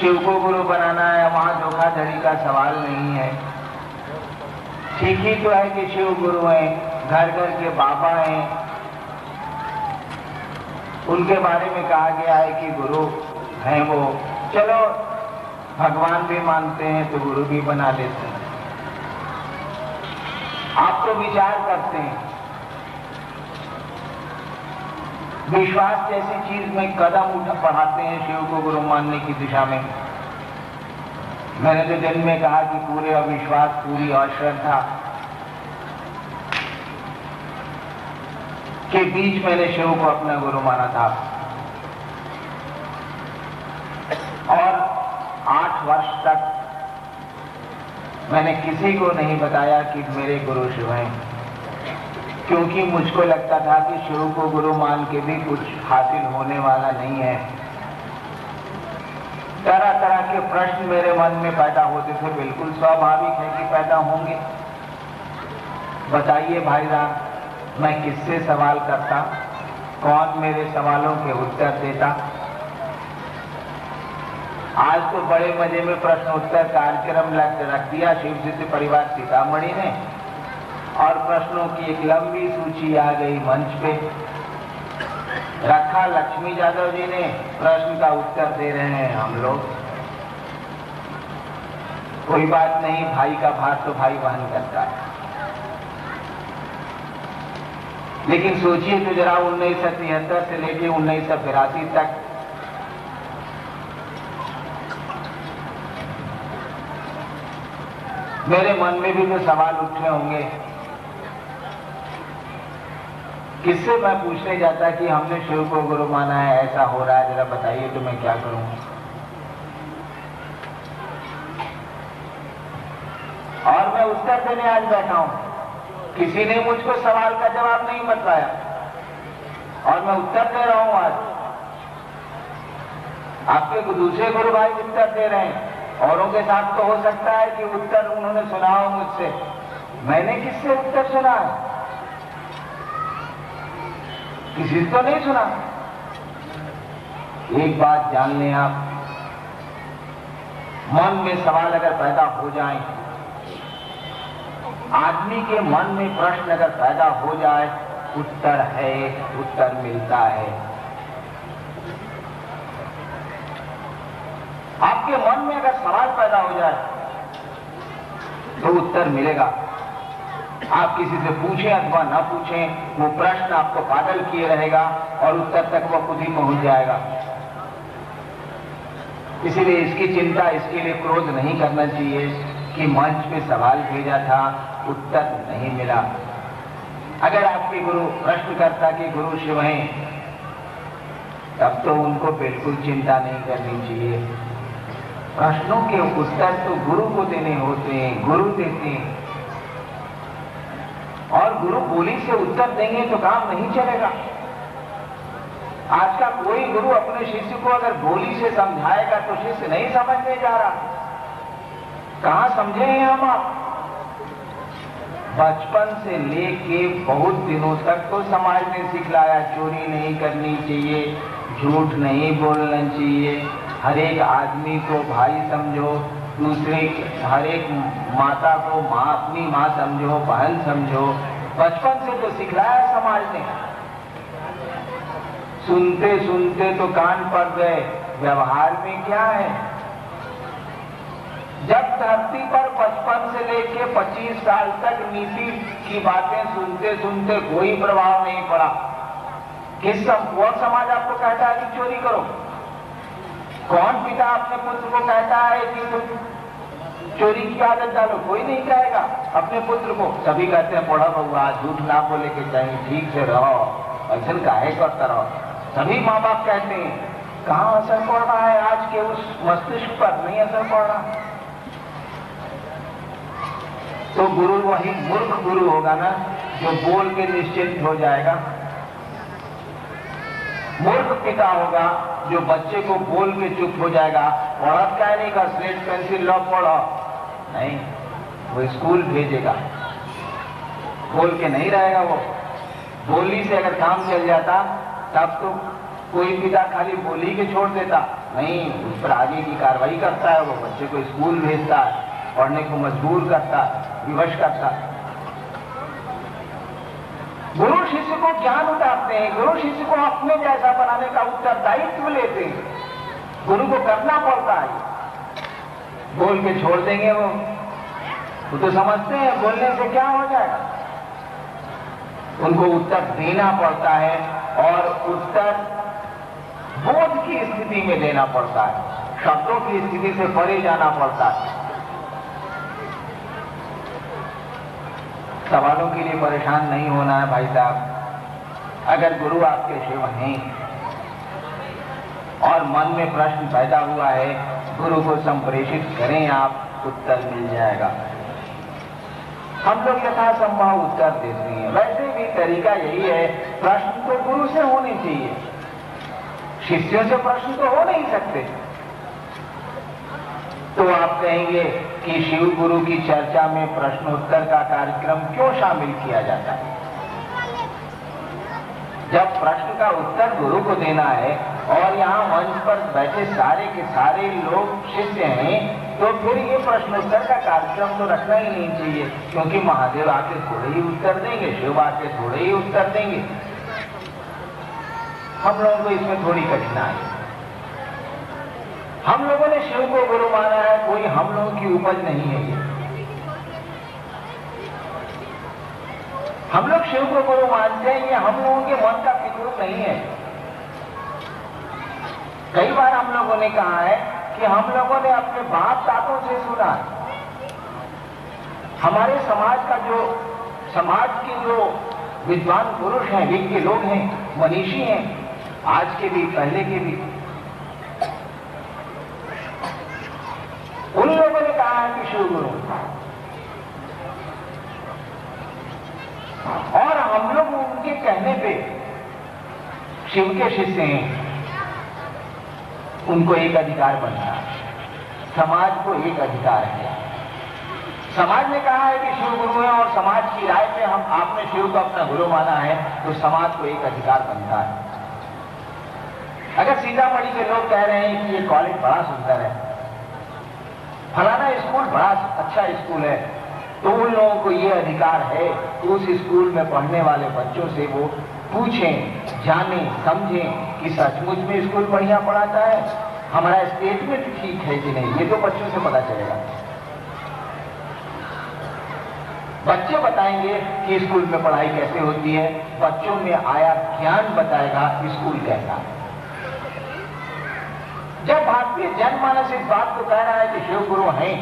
शिव को गुरु बनाना है, वहां धोखाधड़ी का सवाल नहीं है। ठीक ही तो है कि शिव गुरु हैं, घर घर के बाबा हैं, उनके बारे में कहा गया है कि गुरु हैं वो। चलो भगवान भी मानते हैं तो गुरु भी बना लेते हैं। आप तो विचार करते हैं, विश्वास जैसी चीज में कदम बढ़ाते हैं शिव को गुरु मानने की दिशा में। मैंने तो दिन में कहा कि पूरे अविश्वास, पूरी अश्रद्धा के बीच मैंने शिव को अपना गुरु माना था। और 8 वर्ष तक मैंने किसी को नहीं बताया कि मेरे गुरु शिव हैं, क्योंकि मुझको लगता था कि शिव को गुरु मान के भी कुछ हासिल होने वाला नहीं है। तरह तरह के प्रश्न मेरे मन में पैदा होते थे, बिल्कुल स्वाभाविक है कि पैदा होंगे। बताइए भाई साहब, मैं किससे सवाल करता, कौन मेरे सवालों के उत्तर देता। आज तो बड़े मजे में प्रश्न उत्तर कार्यक्रम रख दिया शिव सिद्ध परिवार सीतामढ़ी ने, और प्रश्नों की एक लंबी सूची आ गई मंच पे। रखा लक्ष्मी यादव जी ने, प्रश्न का उत्तर दे रहे हैं हम लोग। कोई बात नहीं, भाई का भार तो भाई वहन करता है। लेकिन सोचिए तो जरा 1973 से लेके 1982 तक मेरे मन में भी तो सवाल उठे होंगे। किससे मैं पूछने जाता कि हमने शिव को गुरु माना है, ऐसा हो रहा है, जरा बताइए तो मैं क्या करूं। और मैं उत्तर देने आज बैठा हूं। किसी ने मुझको सवाल का जवाब नहीं बताया और मैं उत्तर दे रहा हूं आज। आपके दूसरे गुरु भाई उत्तर दे रहे हैं, औरों के साथ तो हो सकता है कि उत्तर उन्होंने सुना हो मुझसे। मैंने किससे उत्तर सुना है? किसी से तो नहीं सुना। एक बात जान लें आप, मन में सवाल अगर पैदा हो जाए, आदमी के मन में प्रश्न अगर पैदा हो जाए, उत्तर है, उत्तर मिलता है। आपके मन में अगर सवाल पैदा हो जाए तो उत्तर मिलेगा। आप किसी से पूछें अथवा ना पूछें, वो प्रश्न आपको पागल किए रहेगा और उत्तर तक वो खुद ही पहुंच जाएगा। इसीलिए इसकी चिंता, इसके लिए क्रोध नहीं करना चाहिए कि मंच पे सवाल भेजा था, उत्तर नहीं मिला। अगर आपके गुरु प्रश्नकर्ता के गुरु शिव हैं, तब तो उनको बिल्कुल चिंता नहीं करनी चाहिए। प्रश्नों के उत्तर तो गुरु को देने होते हैं, गुरु देते हैं। और गुरु बोली से उत्तर देंगे तो काम नहीं चलेगा। आज का कोई गुरु अपने शिष्य को अगर बोली से समझाएगा तो शिष्य नहीं समझने जा रहा। कहां समझे हैं हम आप? बचपन से लेके बहुत दिनों तक तो समाज ने सिखलाया, चोरी नहीं करनी चाहिए, झूठ नहीं बोलना चाहिए, हर एक आदमी को भाई समझो, दूसरे हर एक माता को माँ, अपनी माँ समझो, बहन समझो। बचपन से तो सिखलाया समाज ने। सुनते सुनते तो कान पड़ गए, व्यवहार में क्या है? जब धरती पर बचपन से लेके 25 साल तक नीति की बातें सुनते सुनते कोई प्रभाव नहीं पड़ा, कौन समाज आपको कहता है कि चोरी करो? कौन पिता अपने पुत्र को कहता है कि तुम चोरी की आदत डालो? कोई नहीं कहेगा अपने पुत्र को। सभी कहते हैं पढ़ो बउआ, झूठ ना बोले के चाहिए, ठीक से रहो, ऐसा काहे करता रहो। सभी माँ बाप कहते हैं। कहाँ असर पड़ रहा है आज के उस मस्तिष्क पर? नहीं असर पड़ रहा। तो गुरु वही मूर्ख गुरु होगा ना, जो बोल के निश्चिंत हो जाएगा। मूर्ख पिता होगा जो बच्चे को बोल के चुप हो जाएगा। पढ़त क्या नहीं का, स्लेट पेंसिल लो पढ़ो, नहीं, वो स्कूल भेजेगा। बोल के नहीं रहेगा। वो बोली से अगर काम चल जाता तब तो कोई पिता खाली बोली के छोड़ देता, नहीं, उस पर आगे की कार्रवाई करता है। वो बच्चे को स्कूल भेजता है, पढ़ने को मजबूर करता है, विवश करता है। गुरु शिष्य को ज्ञान उतारते हैं, गुरु शिष्य को अपने जैसा बनाने का उत्तरदायित्व लेते हैं। गुरु को करना पड़ता है। बोल के छोड़ देंगे वो तो समझते हैं बोलने से क्या हो जाएगा। उनको उत्तर देना पड़ता है और उत्तर बोध की स्थिति में देना पड़ता है, शब्दों की स्थिति से परे जाना पड़ता है। सवालों के लिए परेशान नहीं होना है भाई साहब। अगर गुरु आपके शिव हैं और मन में प्रश्न पैदा हुआ है, गुरु को संप्रेषित करें आप, उत्तर मिल जाएगा। हम लोग यथासंभव उत्तर देते हैं। वैसे भी तरीका यही है, प्रश्न तो गुरु से होने चाहिए, शिष्यों से प्रश्न तो हो नहीं सकते। तो आप कहेंगे कि शिव गुरु की चर्चा में प्रश्नोत्तर का कार्यक्रम क्यों शामिल किया जाता है? जब प्रश्न का उत्तर गुरु को देना है और यहाँ मंच पर बैठे सारे के सारे लोग शिष्य हैं, तो फिर ये प्रश्नोत्तर का कार्यक्रम तो रखना ही नहीं चाहिए, क्योंकि महादेव आके थोड़े ही उत्तर देंगे, शिव आके थोड़े ही उत्तर देंगे। हम लोगों को इसमें थोड़ी कठिनाई। हम लोगों ने शिव को गुरु माना है, कोई हम लोगों की उपज नहीं है ये। हम लोग शिव को गुरु मानते हैं, ये हम लोगों के मन का फितूर नहीं है। कई बार हम लोगों ने कहा है कि हम लोगों ने अपने बाप दादों से सुना, हमारे समाज के जो विद्वान पुरुष हैं, विज्ञ लोग हैं, मनीषी हैं, आज के भी पहले के भी, उन लोगों ने कहा है कि शिव गुरु, और हम लोग उनके कहने पे शिव के शिष्य हैं। उनको एक अधिकार बनता है, समाज को एक अधिकार है। समाज ने कहा है कि शिव गुरु है और समाज की राय पे आपने शिव को अपना गुरु माना है, तो समाज को एक अधिकार बनता है। अगर सीतामढ़ी के लोग कह रहे हैं कि ये कॉलेज बड़ा सुंदर है, फलाना स्कूल बड़ा अच्छा स्कूल है, तो उन लोगों को ये अधिकार है कि उस स्कूल में पढ़ने वाले बच्चों से वो पूछें, जानें, समझें कि सचमुच में स्कूल बढ़िया पढ़ाता है, हमारा स्टेटमेंट ठीक है कि नहीं, ये तो बच्चों से पता चलेगा। बच्चे बताएंगे कि स्कूल में पढ़ाई कैसे होती है, बच्चों में आया ज्ञान बताएगा स्कूल कैसा है। जब भारतीय जनमानस इस बात को कह रहा है कि शिव गुरु हैं,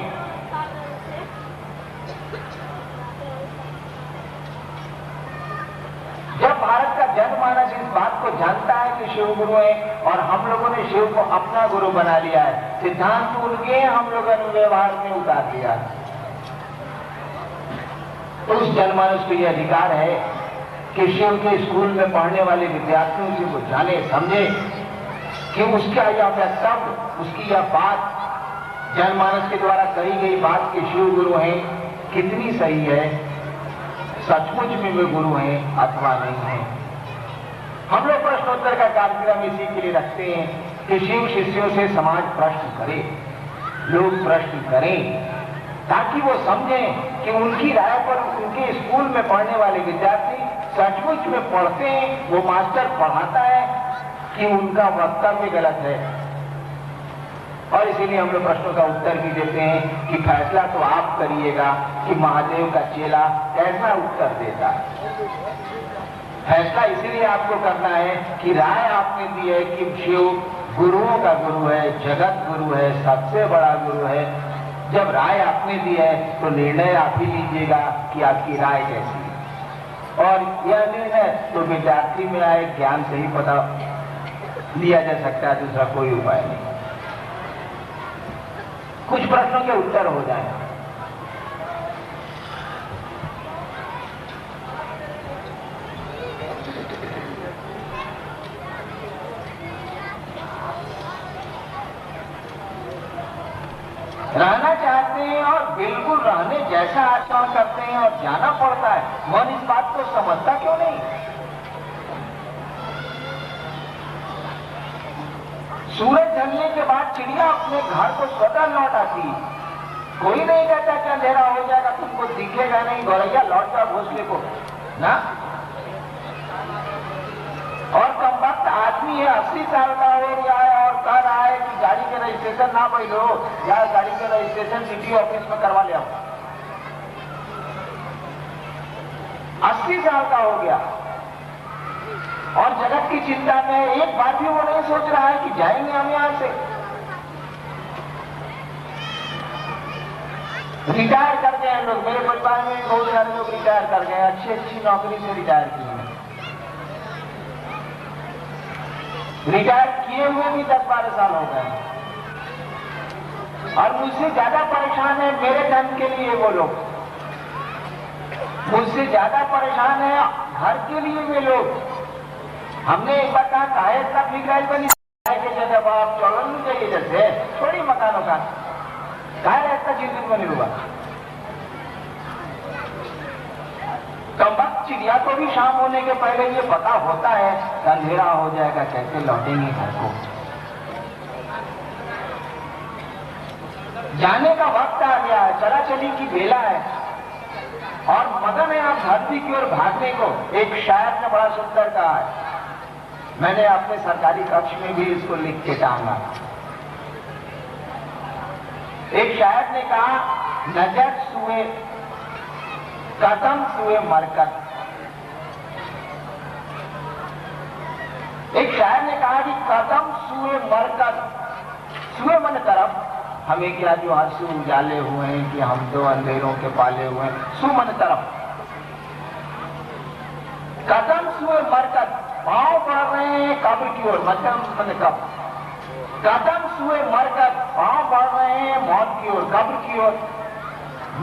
जब भारत का जनमानस इस बात को जानता है कि शिव गुरु है और हम लोगों ने शिव को अपना गुरु बना लिया है, सिद्धांत उनके हम लोगों ने व्यवहार में उतार दिया, तो उस जनमानस को यह अधिकार है कि शिव के स्कूल में पढ़ने वाले विद्यार्थियों से वो जाने, समझे कि उसका यह वक्तव्य, उसकी यह बात, जनमानस के द्वारा कही गई बात कि शिव गुरु हैं, कितनी सही है, सचमुच में वे गुरु हैं अथवा नहीं है। हम लोग प्रश्नोत्तर का कार्यक्रम इसी के लिए रखते हैं कि शिव शिष्यों से समाज प्रश्न करे, लोग प्रश्न करें, ताकि वो समझें कि उनकी राय पर उनके स्कूल में पढ़ने वाले विद्यार्थी सचमुच में पढ़ते हैं, वो मास्टर पढ़ाता है कि उनका वक्तव्य गलत है। और इसीलिए हम लोग प्रश्नों का उत्तर भी देते हैं कि फैसला तो आप करिएगा कि महादेव का चेला कैसा उत्तर देता है। फैसला इसीलिए आपको करना है कि राय आपने दी है कि शिव गुरुओं का गुरु है, जगत गुरु है, सबसे बड़ा गुरु है। जब राय आपने दी है तो निर्णय आप ही लीजिएगा कि आपकी राय कैसी है, और यह निर्णय तो विद्यार्थी में आए ज्ञान से ही पता लिया जा सकता है, दूसरा कोई उपाय नहीं। कुछ प्रश्नों के उत्तर हो जाए। रहना चाहते हैं और बिल्कुल रहने जैसा आचरण करते हैं और जाना पड़ता है, मन इस बात को समझता क्यों नहीं? सूरज ढलने के बाद चिड़िया अपने घर को स्वतः लौट आती, कोई नहीं कहता कि अंधेरा हो जाएगा, तुमको दिखेगा नहीं, गौरैया लौट जाओ घोंसले को ना। और कम वक्त आदमी है 80 साल का हो गया है और कह रहा है कि गाड़ी के रजिस्ट्रेशन ना बैठो, या गाड़ी के रजिस्ट्रेशन सिटी ऑफिस में करवा ले आओ। 80 साल का हो गया और जगत की चिंता में एक बात भी वो नहीं सोच रहा है कि जाएंगे हम यहां से। रिटायर कर गए हैं लोग, मेरे परिवार में बहुत सारे लोग रिटायर कर गए, अच्छी अच्छी नौकरी से रिटायर किए हैं। रिटायर किए हुए भी 10-12 साल हो गए, और मुझसे ज्यादा परेशान है मेरे धन के लिए वो लोग, मुझसे ज्यादा परेशान है घर के लिए वे लोग। हमने एक बार कहा काहे इतना फिक्राइल बनी के जगह आप चौलन नहीं चाहिए जैसे थोड़ी मकानों का काहे ऐसा चिंतित बनी हुआ। कम वक्त चिड़िया को भी शाम होने के पहले ये पता होता है कि अंधेरा हो जाएगा, कैसे लौटेंगे घर को। जाने का वक्त आ गया है, चला चली की बेला है और मगन है आप धरती की ओर भागने को। एक शायर ने बड़ा सुंदर कहा है, मैंने अपने सरकारी कक्ष में भी इसको लिख के टांगा एक शायर ने कहा, नजर सुए कदम सुए मरकत। एक शायर ने कहा कि कदम सुए मरकत, सुए मन तरफ, हमें क्या जो आंसू उजाले हुए हैं कि हम दो अंधेरों के पाले हुए हैं, सु मन तरफ। कदम सुए मरकत, पांव बढ़ रहे हैं कब्र की ओर, मतलब मन कब। कदम सुए मरकत, पांव बढ़ रहे हैं मौत की ओर, कब्र की ओर।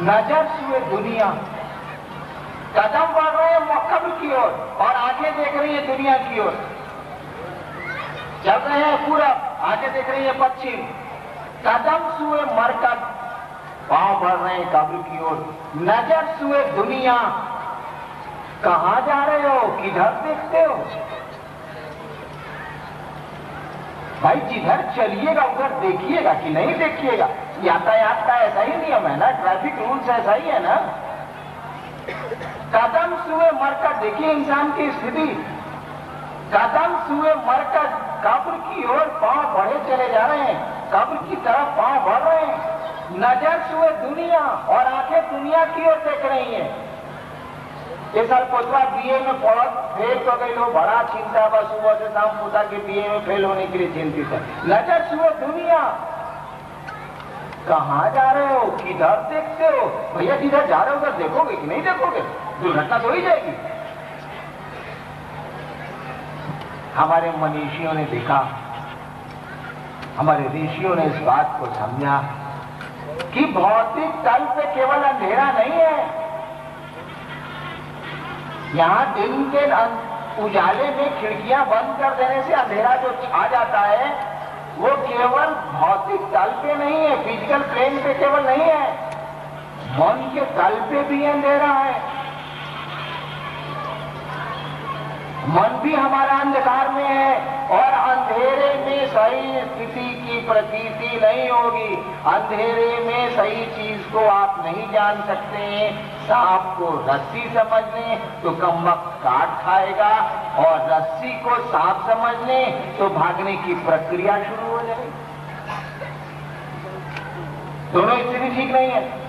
नजर सुए दुनिया, कदम बढ़ रहे हैं कब्र की ओर और आगे देख रही है दुनिया की ओर। चल रहे हैं पूरब, आगे देख रही है पश्चिम। कदम सुए मरकत, पांव बढ़ रहे हैं कब्र की ओर। नजर सुए दुनिया, कहां जा रहे हो, किधर देखते हो? भाई जिधर चलिएगा उधर देखिएगा कि नहीं देखिएगा। यातायात का ऐसा ही नियम है ना, ट्रैफिक रूल्स ऐसा ही है ना। कदम सुए मरकत, देखिए इंसान की स्थिति। कदम सुए मरकत, कब्र की ओर पांव बढ़े चले जा रहे हैं, कब्र की तरफ पांव बढ़ रहे हैं। नजर सुए दुनिया, और आंखें दुनिया की ओर देख रही हैं। ये साल पोतवा बीए में पढ़त फेल तो गई लो, बड़ा चिंता बस सुबह से शाम पोता के बीए में फेल होने के लिए चिंतित है। नजर सुए दुनिया, कहां जा रहे हो, किधर देखते हो? भैया जिधर जा रहे हो उधर देखोगे कि नहीं देखोगे? दुर्घटना तो ही जाएगी। हमारे मनीषियों ने देखा, हमारे ऋषियों ने इस बात को समझा कि भौतिक तल पे केवल अंधेरा नहीं है। यहां दिन के उजाले में खिड़कियां बंद कर देने से अंधेरा जो छा जाता है वो केवल भौतिक तल पे नहीं है, फिजिकल प्लेन पे केवल नहीं है, मन के तल पे भी अंधेरा है। मन भी हमारा अंधकार में है और अंधेरे में सही स्थिति की प्रतीति नहीं होगी। अंधेरे में सही चीज को आप नहीं जान सकते। सांप को रस्सी समझ लें तो कमबख्त काट खाएगा, और रस्सी को सांप समझ लें तो भागने की प्रक्रिया शुरू हो जाएगी। दोनों स्थिति ठीक नहीं है।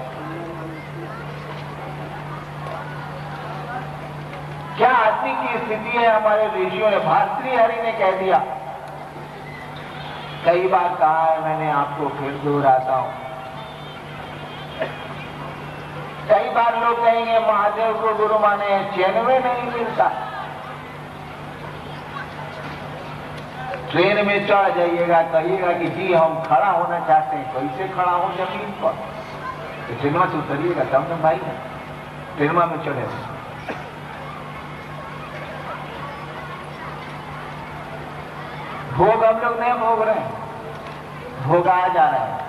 क्या आदमी की स्थिति है? हमारे ऋषियों ने, भर्तृहरि ने कह दिया, कई बार कहा है मैंने आपको, फिर दोहराता हूं। कई बार लोग कहेंगे महादेव को गुरु माने, चैनवे नहीं मिलता। ट्रेन में चढ़ जाइएगा, कहिएगा कि जी हम खड़ा होना चाहते हैं, कैसे खड़ा हो जमीन पर? तो ट्रेन से उतरिएगा तब ना भाई, ट्रेन में चढ़े। भोग हम लोग नहीं भोग रहे हैं, भोगा जा रहे हैं।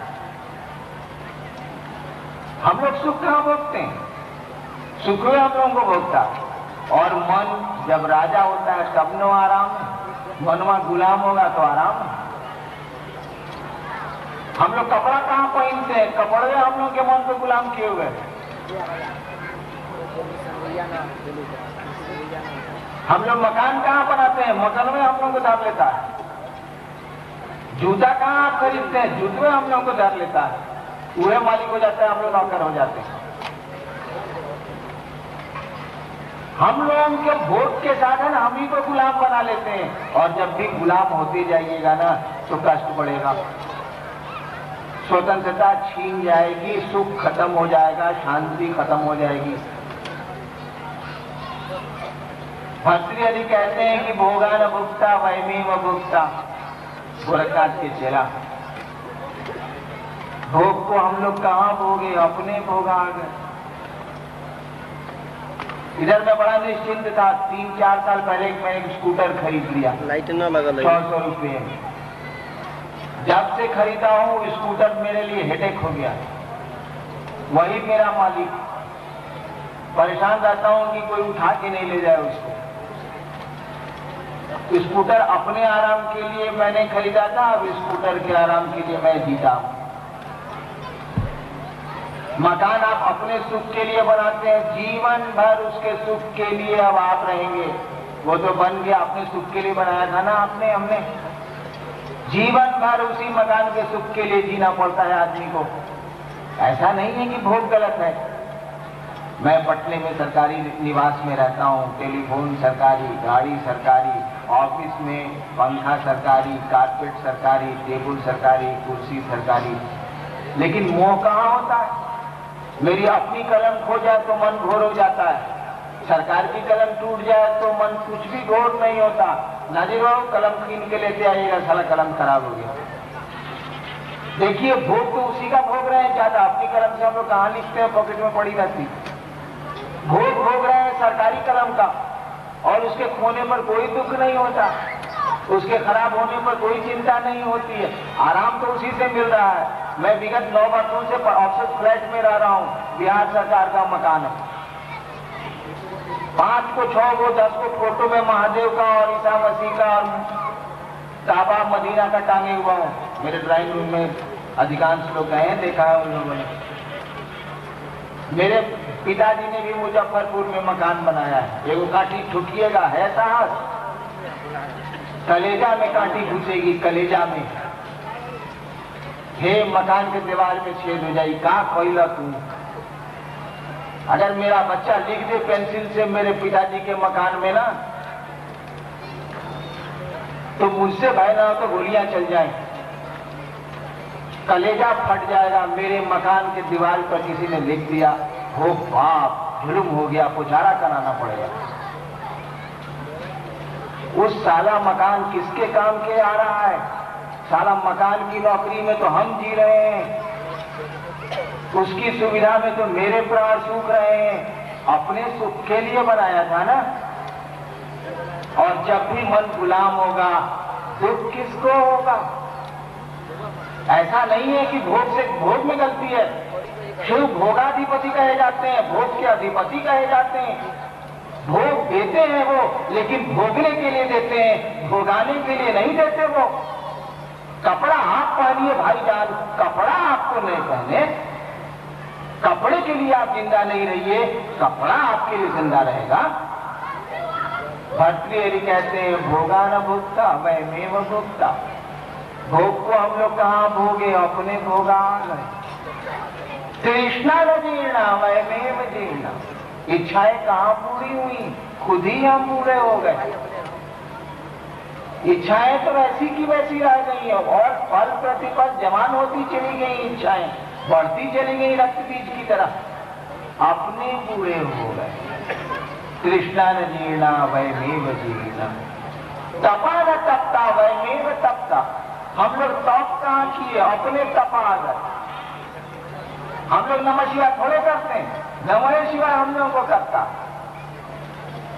हम लोग सुख कहां भोगते हैं? सुख में हम लोगों को भोगता। और मन जब राजा होता है तब नो आराम है, मनवा गुलाम होगा तो आराम है। हम लोग कपड़ा कहां पहनते हैं? कपड़े हम लोग के मन पे गुलाम किए हुए। हम लोग मकान कहां बनाते हैं? मकान में हम लोग को धर लेता है। जूता कहां आप खरीदते हैं? जूते हम लोगों को धर लेता है, वह मालिक हो जाता है, हम लोग नौकर हो जाते हैं। हम लोगों के भोग के साधन हम ही को गुलाम बना लेते हैं, और जब भी गुलाम होते जाइएगा ना तो कष्ट बढ़ेगा, स्वतंत्रता छीन जाएगी, सुख खत्म हो जाएगा, शांति खत्म हो जाएगी। भर्तृहरि कहते हैं कि भोगा न भुगता वैमी व भुगता, गोरखनाथ के चेला। भोग को हम लोग कहां भोगे? अपने भोगा आ गए। इधर मैं बड़ा निश्चिंत था, 3-4 साल पहले मैंने एक स्कूटर खरीद लिया, लाइट ना लगा 100 रुपये में। जब से खरीदा हूं स्कूटर मेरे लिए हेडेक हो गया। वही मेरा मालिक, परेशान रहता हूं कि कोई उठा के नहीं ले जाए उसको। स्कूटर अपने आराम के लिए मैंने खरीदा था, अब स्कूटर के आराम के लिए मैं जीता हूं। मकान आप अपने सुख के लिए बनाते हैं, जीवन भर उसके सुख के लिए अब आप रहेंगे। वो तो बन गया, अपने सुख के लिए बनाया था ना आपने, हमने। जीवन भर उसी मकान के सुख के लिए जीना पड़ता है आदमी को। ऐसा नहीं है कि भोग गलत है। मैं पटने में सरकारी निवास में रहता हूँ, टेलीफोन सरकारी, गाड़ी सरकारी, ऑफिस में पंखा सरकारी, कारपेट सरकारी, टेबल सरकारी, कुर्सी सरकारी, लेकिन मोह कहाँ होता है? मेरी अपनी कलम खो जाए तो मन घोर हो जाता है, सरकार की कलम टूट जाए तो मन कुछ भी घोर नहीं होता। नाजिर बाबू कलम कीन के लेते आइएगा, साला कलम खराब हो गया। देखिए भोग तो उसी का भोग रहे हैं ज्यादा, अपनी कलम से हम लोग कहाँ लिखते हैं, पॉकेट में पड़ी रहती। भोग रहे हैं सरकारी कलम का, और उसके खोने पर कोई दुख नहीं होता, उसके खराब होने पर कोई चिंता नहीं होती है, आराम तो उसी से मिल रहा है। मैं विगत 9 वर्षों से ऑफिस फ्लैट में रह रहा हूँ, बिहार सरकार का मकान है। 5 को 6 को 10 को फोटो में महादेव का और ईसा मसीह का और काबा मदीना का टांगे हुआ हूँ। मेरे ड्राइंग रूम में अधिकांश लोग गए हैं, देखा है उन लोगों ने। मेरे पिताजी ने भी मुजफ्फरपुर में मकान बनाया है। एगो कांटी ठुकिएगा है साहस, कलेजा में कांटी घुसेगी, कलेजा में। हे मकान के दीवार में छेद हो जाएगी, का कोयला तू। अगर मेरा बच्चा लिख दे पेंसिल से मेरे पिताजी के मकान में ना, तो मुझसे भय ना हो तो गोलियां चल जाए, कलेजा फट जाएगा। मेरे मकान के दीवार पर किसी ने लिख दिया, हो बाप जुल्म हो गया, पुजारा कराना पड़ेगा। उस साला मकान किसके काम के आ रहा है? साला मकान की नौकरी में तो हम जी रहे हैं, उसकी सुविधा में तो मेरे प्राण सूख रहे हैं। अपने सुख के लिए बनाया था ना। और जब भी मन गुलाम होगा, दुख किसको होगा? ऐसा नहीं है कि भोग से भोग में गलती है। शिव भोगाधिपति कहे जाते हैं, भोग के अधिपति कहे जाते हैं। भोग देते हैं वो, लेकिन भोगने के लिए देते हैं, भोगाने के लिए नहीं देते वो। कपड़ा आप पहनिए भाईजान, कपड़ा आपको नहीं पहने, कपड़े के लिए आप जिंदा नहीं रहिए, कपड़ा आपके लिए जिंदा रहेगा। भर्तृहरि कहते हैं, भोगा न भुगता वैमेव भुगता। भोग को हम लोग कहाँ भोगे, अपने भोगा गए। तृष्णा न जीर्णा वैमेव जीर्णा। इच्छाएं कहाँ पूरी हुई, खुद ही हम पूरे हो गए। इच्छाएं तो वैसी की वैसी रह गई है, और फल प्रतिफल जवान होती चली गई, इच्छाएं बढ़ती चली गई रक्त बीज की तरह, अपने पूरे हो गए। तृष्णा न जीर्णा वैमेव जीर्णा। तपा न तपता वैमेव तपता। हम लोग तप कहाँ किए, अपने तपा गए। हम लोग नमः शिवाय थोड़े करते हैं, नमः शिवाय हम लोगों को करता।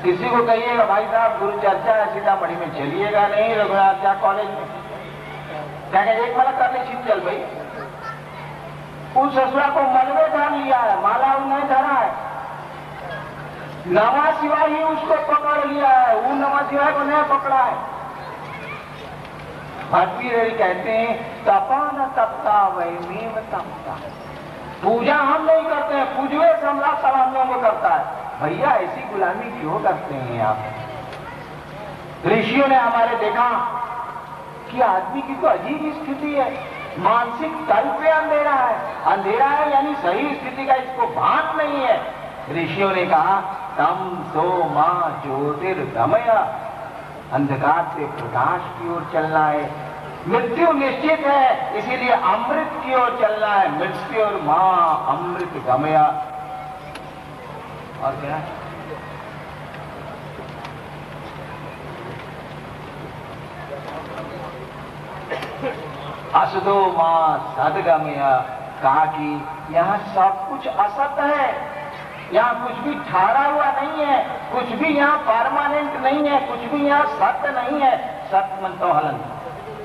किसी को कहिएगा भाई साहब गुरु चर्चा है सीतामढ़ी में, चलिएगा नहीं, रघुनाथ कॉलेज में क्या एक माला कर ले, छिप चल भाई। उस ससुरा को मलबे धर लिया है, माला नहीं धरा है, नमः शिवाय ही उसको पकड़ लिया है, वो नमः शिवाय को नहीं पकड़ा है। भर्तृहरि कहते हैं, तपा न तपता वैमेव तपता। पूजा हम नहीं करते हैं, पूजवे सम्राट सब हम लोगों को करता है। भैया ऐसी गुलामी क्यों करते हैं आप? ऋषियों ने हमारे देखा कि आदमी की तो अजीब स्थिति है, मानसिक तल पे अंधेरा है। अंधेरा है यानी सही स्थिति का इसको भान नहीं है। ऋषियों ने कहा, तम सो मां ज्योतिर्गमया। अंधकार से प्रकाश की ओर चलना है। मृत्यु निश्चित है, इसीलिए अमृत की ओर चलना है। मृत्यु और मां अमृत गमया। और क्या? असदो मां सदगमया। कहा कि यहाँ सब कुछ असत है, यहाँ कुछ भी ठहरा हुआ नहीं है, कुछ भी यहाँ परमानेंट नहीं है, कुछ भी यहाँ सत्य नहीं है। सत्य मन तो हलन,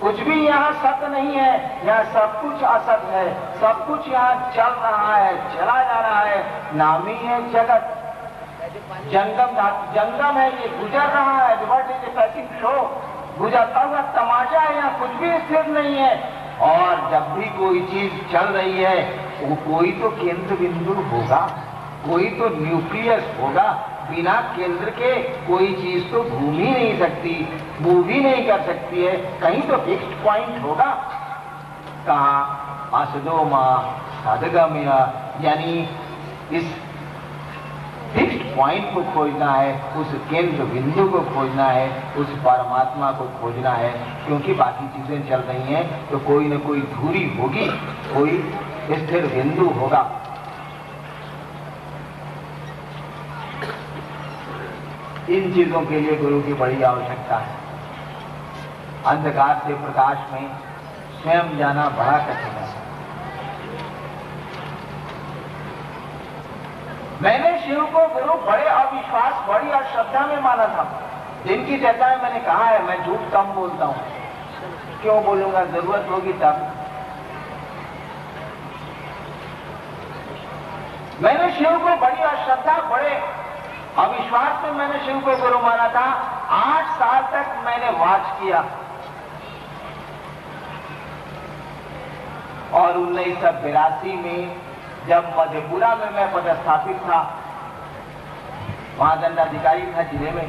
कुछ भी यहाँ सत्य नहीं है, यहाँ सब कुछ असत है। सब कुछ यहाँ चल रहा है, चला जा रहा है, नामी है जगत। जंगम है, ये गुजर रहा है, पैसिंग शो, गुजरता हुआ तमाशा है, यहाँ कुछ भी स्थिर नहीं है। और जब भी कोई चीज चल रही है, वो कोई तो केंद्र बिंदु होगा, कोई तो न्यूक्लियस होगा। बिना केंद्र के कोई चीज तो घूम ही नहीं सकती, मूव ही नहीं कर सकती है, कहीं तो फिक्स्ड पॉइंट होगा। कहा आसदो माँ साधगमय, यानी इस फिक्स्ड पॉइंट को खोजना है, उस केंद्र बिंदु को खोजना है, उस परमात्मा को खोजना है। क्योंकि बाकी चीजें चल रही हैं तो कोई न कोई धुरी होगी, कोई स्थिर बिंदु होगा। इन चीजों के लिए गुरु की बड़ी आवश्यकता है। अंधकार से प्रकाश में स्वयं जाना बड़ा कठिन है। मैंने शिव को गुरु बड़े अविश्वास, बड़ी अश्रद्धा में माना था। जिनकी चर्चा में मैंने कहा है, मैं झूठ कम बोलता हूं, क्यों बोलूंगा, जरूरत होगी तब। मैंने शिव को बड़ी अश्रद्धा, बड़े अविश्वास में मैंने शिव को गुरु माना था। 8 साल तक मैंने वाच किया और 1982 में जब मधेपुरा में मैं पदस्थापित था, वहां दंडाधिकारी था जिले में,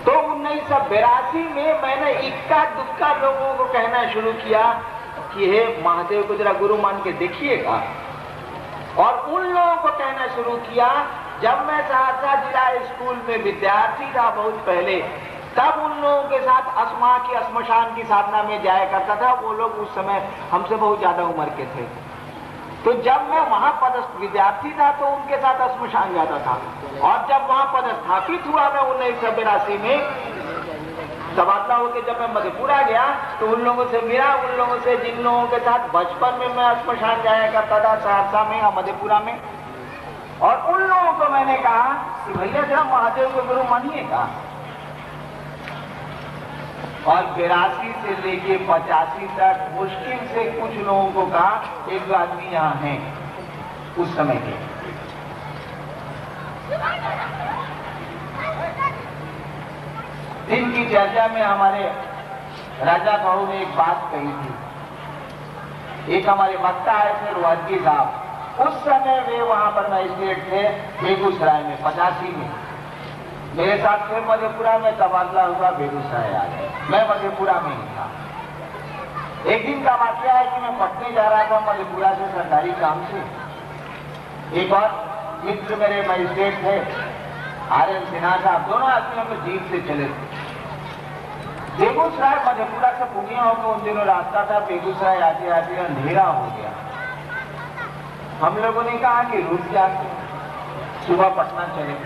तो 1982 में मैंने इक्का दुक्का लोगों को कहना शुरू किया कि हे महादेव को जरा गुरु मान के देखिएगा। और उन लोगों को कहना शुरू किया, जब मैं सहरसा जिला स्कूल में विद्यार्थी था बहुत पहले, तब उन लोगों के साथ अस्मा की श्मशान की साधना में जाया करता था। वो लोग उस समय हमसे बहुत ज्यादा उम्र के थे, तो जब मैं वहां पदस्थ विद्यार्थी था तो उनके साथ श्मशान जाता था। और जब वहां पदस्थापित हुआ मैं 1982 में, तबादला होकर जब मैं मधेपुरा गया तो उन लोगों से मिला, उन लोगों से जिन लोगों के साथ बचपन में मैं श्मशान जाया करता था सहरसा में या मधेपुरा में, और उन लोगों को मैंने कहा कि भैया जरा महादेव को गुरु मानिएगा। और 82 से लेके 85 तक मुश्किल से कुछ लोगों को कहा, एक दो आदमी यहाँ हैं उस समय के। दिन की चर्चा में हमारे राजा बहू ने एक बात कही थी। एक हमारे वक्ता आए थे रोहतगी साहब, उस समय वे वहां पर मजिस्ट्रेट थे बेगूसराय में 85 में। मेरे साथ फिर मधेपुरा में तबादला हुआ, बेगूसराय आ गए, मैं मधेपुरा में ही था। एक दिन का वाकया है कि मैं पटने जा रहा था मधेपुरा से सरकारी काम से। एक और मित्र मेरे मजिस्ट्रेट थे आर्यन सिन्हा साहब, दोनों आदमी हम जीप से चले थे। बेगूसराय मधेपुरा से पूर्णिया होकर उन दिनों रास्ता था, बेगूसराय आते आते अंधेरा हो गया। हम लोगों ने कहा कि रुक जाते, सुबह पटना चले।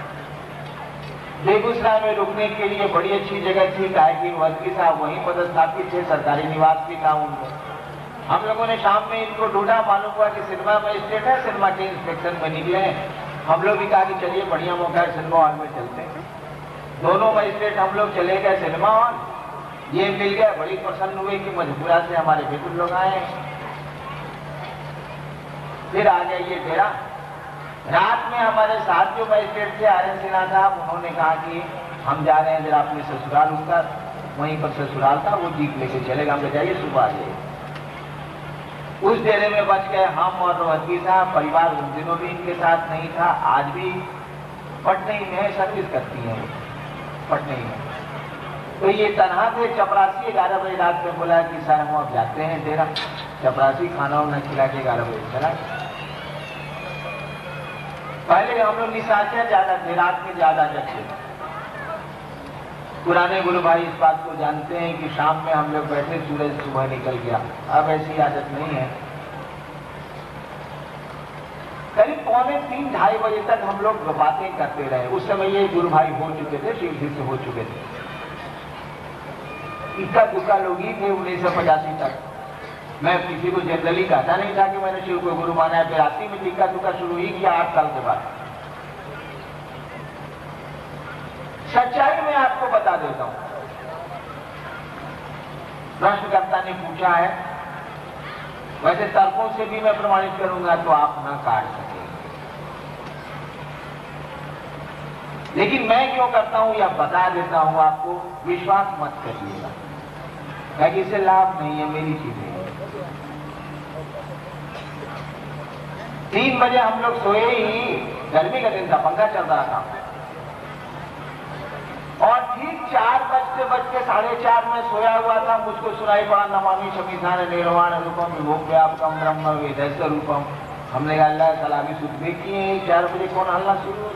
बेगूसराय में रुकने के लिए बड़ी अच्छी जगह थी, कायकी वकील साहब वहीं पदस्थापित थे, सरकारी निवास भी था उनको। हम लोगों ने शाम में इनको ढूंढा, मालूम हुआ कि सिनेमा मजिस्ट्रेट है, सिनेमा के इंस्पेक्शन में निकले। हम लोग भी कहा कि चलिए बढ़िया मौका है, सिनेमा हॉल में चलते हैं। दोनों मजिस्ट्रेट हम लोग चले गए सिनेमा हॉल, ये मिल गया, बड़ी प्रसन्न हुए कि मधेपुरा से हमारे बेटू लोग आए। फिर आ गया ये डेरा। रात में हमारे साथ जो मजिस्ट्रेट थे आर्यन सिन्हा साहब, उन्होंने कहा कि हम जा रहे हैं जरा अपने ससुराल, उनका वहीं पर ससुराल था, वो जीप लेके चलेगा, हम ले जाइए सुबह आ जाइए। उस डेरे में बच गए हम और रोहतगी साहब। परिवार उन दिनों भी इनके साथ नहीं था, आज भी पटने में सर्विस करती है पटने में। तो ये तनहा थे। चपरासी 11 बजे रात में बोला कि सर हम अब जाते हैं डेरा। चपरासी खाना वाना खिला के 11 बजे चला। पहले हम लोग निशाचर ज्यादा थे, रात में ज्यादा जगते। पुराने गुरु भाई इस बात को जानते हैं कि शाम में हम लोग बैठे, सूरज सुबह निकल गया। अब ऐसी आदत नहीं है। करीब 2:45 बजे तक हम लोग बातें करते रहे। उस समय ये गुरु भाई हो चुके थे, शिव जी से हो चुके थे। इक्का दुक्का लोग ही थे 1985 तक। मैं किसी को जनरली कहता नहीं था कि मैंने शिव को गुरु माना है। 82 में इक्का दुक्का शुरू ही किया, 8 साल के बाद। सच्चाई में आपको बता देता हूं। प्रश्नकर्ता ने पूछा है, वैसे तर्कों से भी मैं प्रमाणित करूंगा तो आप ना काट सकेंगे, लेकिन मैं क्यों करता हूं या बता देता हूं आपको, विश्वास मत करिएगा, क्योंकि इससे लाभ नहीं है, मेरी चीजें। 3 बजे हम लोग सोए ही, गर्मी का दिन था, पंखा चल रहा था, और ठीक 4 बजते 4:30 में सोया हुआ था, मुझको सुनाई पड़ा नमामि शमीधान निर्वाण रूपम विभोव्यापकम ब्रह्म वेदस्य रूपम। हमने कहा अल्लाह सलामी सुधे किए 4 बजे कौन हल्ला शुरू हो।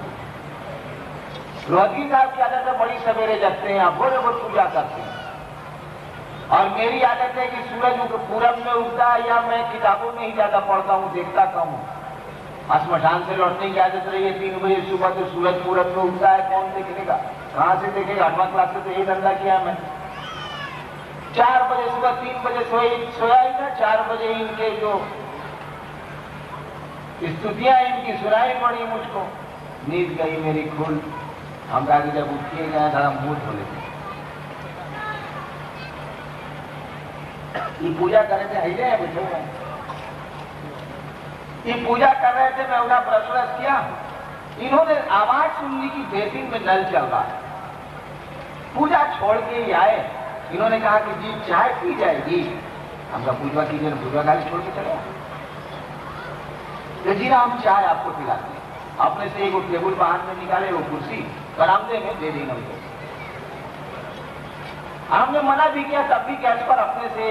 रोहतगी साहब की आदत है बड़ी सवेरे जगते हैं, भोरे भोर पूजा करते हैं। और मेरी आदत है कि सूरज पूरब में उगता है या मैं किताबों में ही ज्यादा पढ़ता हूँ, देखता कम हूँ। अस्मशान से लौटने की आदत रही है 3 बजे सुबह, तो सूरज पूरब में उगता है, कौन देखेगा, कहाँ से देखेगा। 8वां क्लास से तो ये धंधा किया मैं। 4 बजे सुबह 3 बजे सोया ही था, 4 बजे इनके जो स्तुतियां इनकी सुनाई पड़ी मुझको, नींद गई मेरी खुल। हम कहा कि जब उठिए गए था हम मुंह धोले थे, ये पूजा कर रहे थे, हिले हैं बैठे हुए, ये पूजा कर रहे थे। मैं उन्हें ब्रश किया, इन्होंने आवाज सुन ली कि बेसिन में नल चल रहा है। पूजा छोड़ के ही आए, इन्होंने कहा कि जी चाय पी जाएगी। हमका पूजा कीजिए, पूजा गाली छोड़ के चले। जी ना हम चाय आपको पिलाते हैं। अपने से एक टेबुल बाहर में निकाले, वो कुर्सी बरामदे में दे दी हमको। हमने मना भी किया, तब भी गैस पर अपने से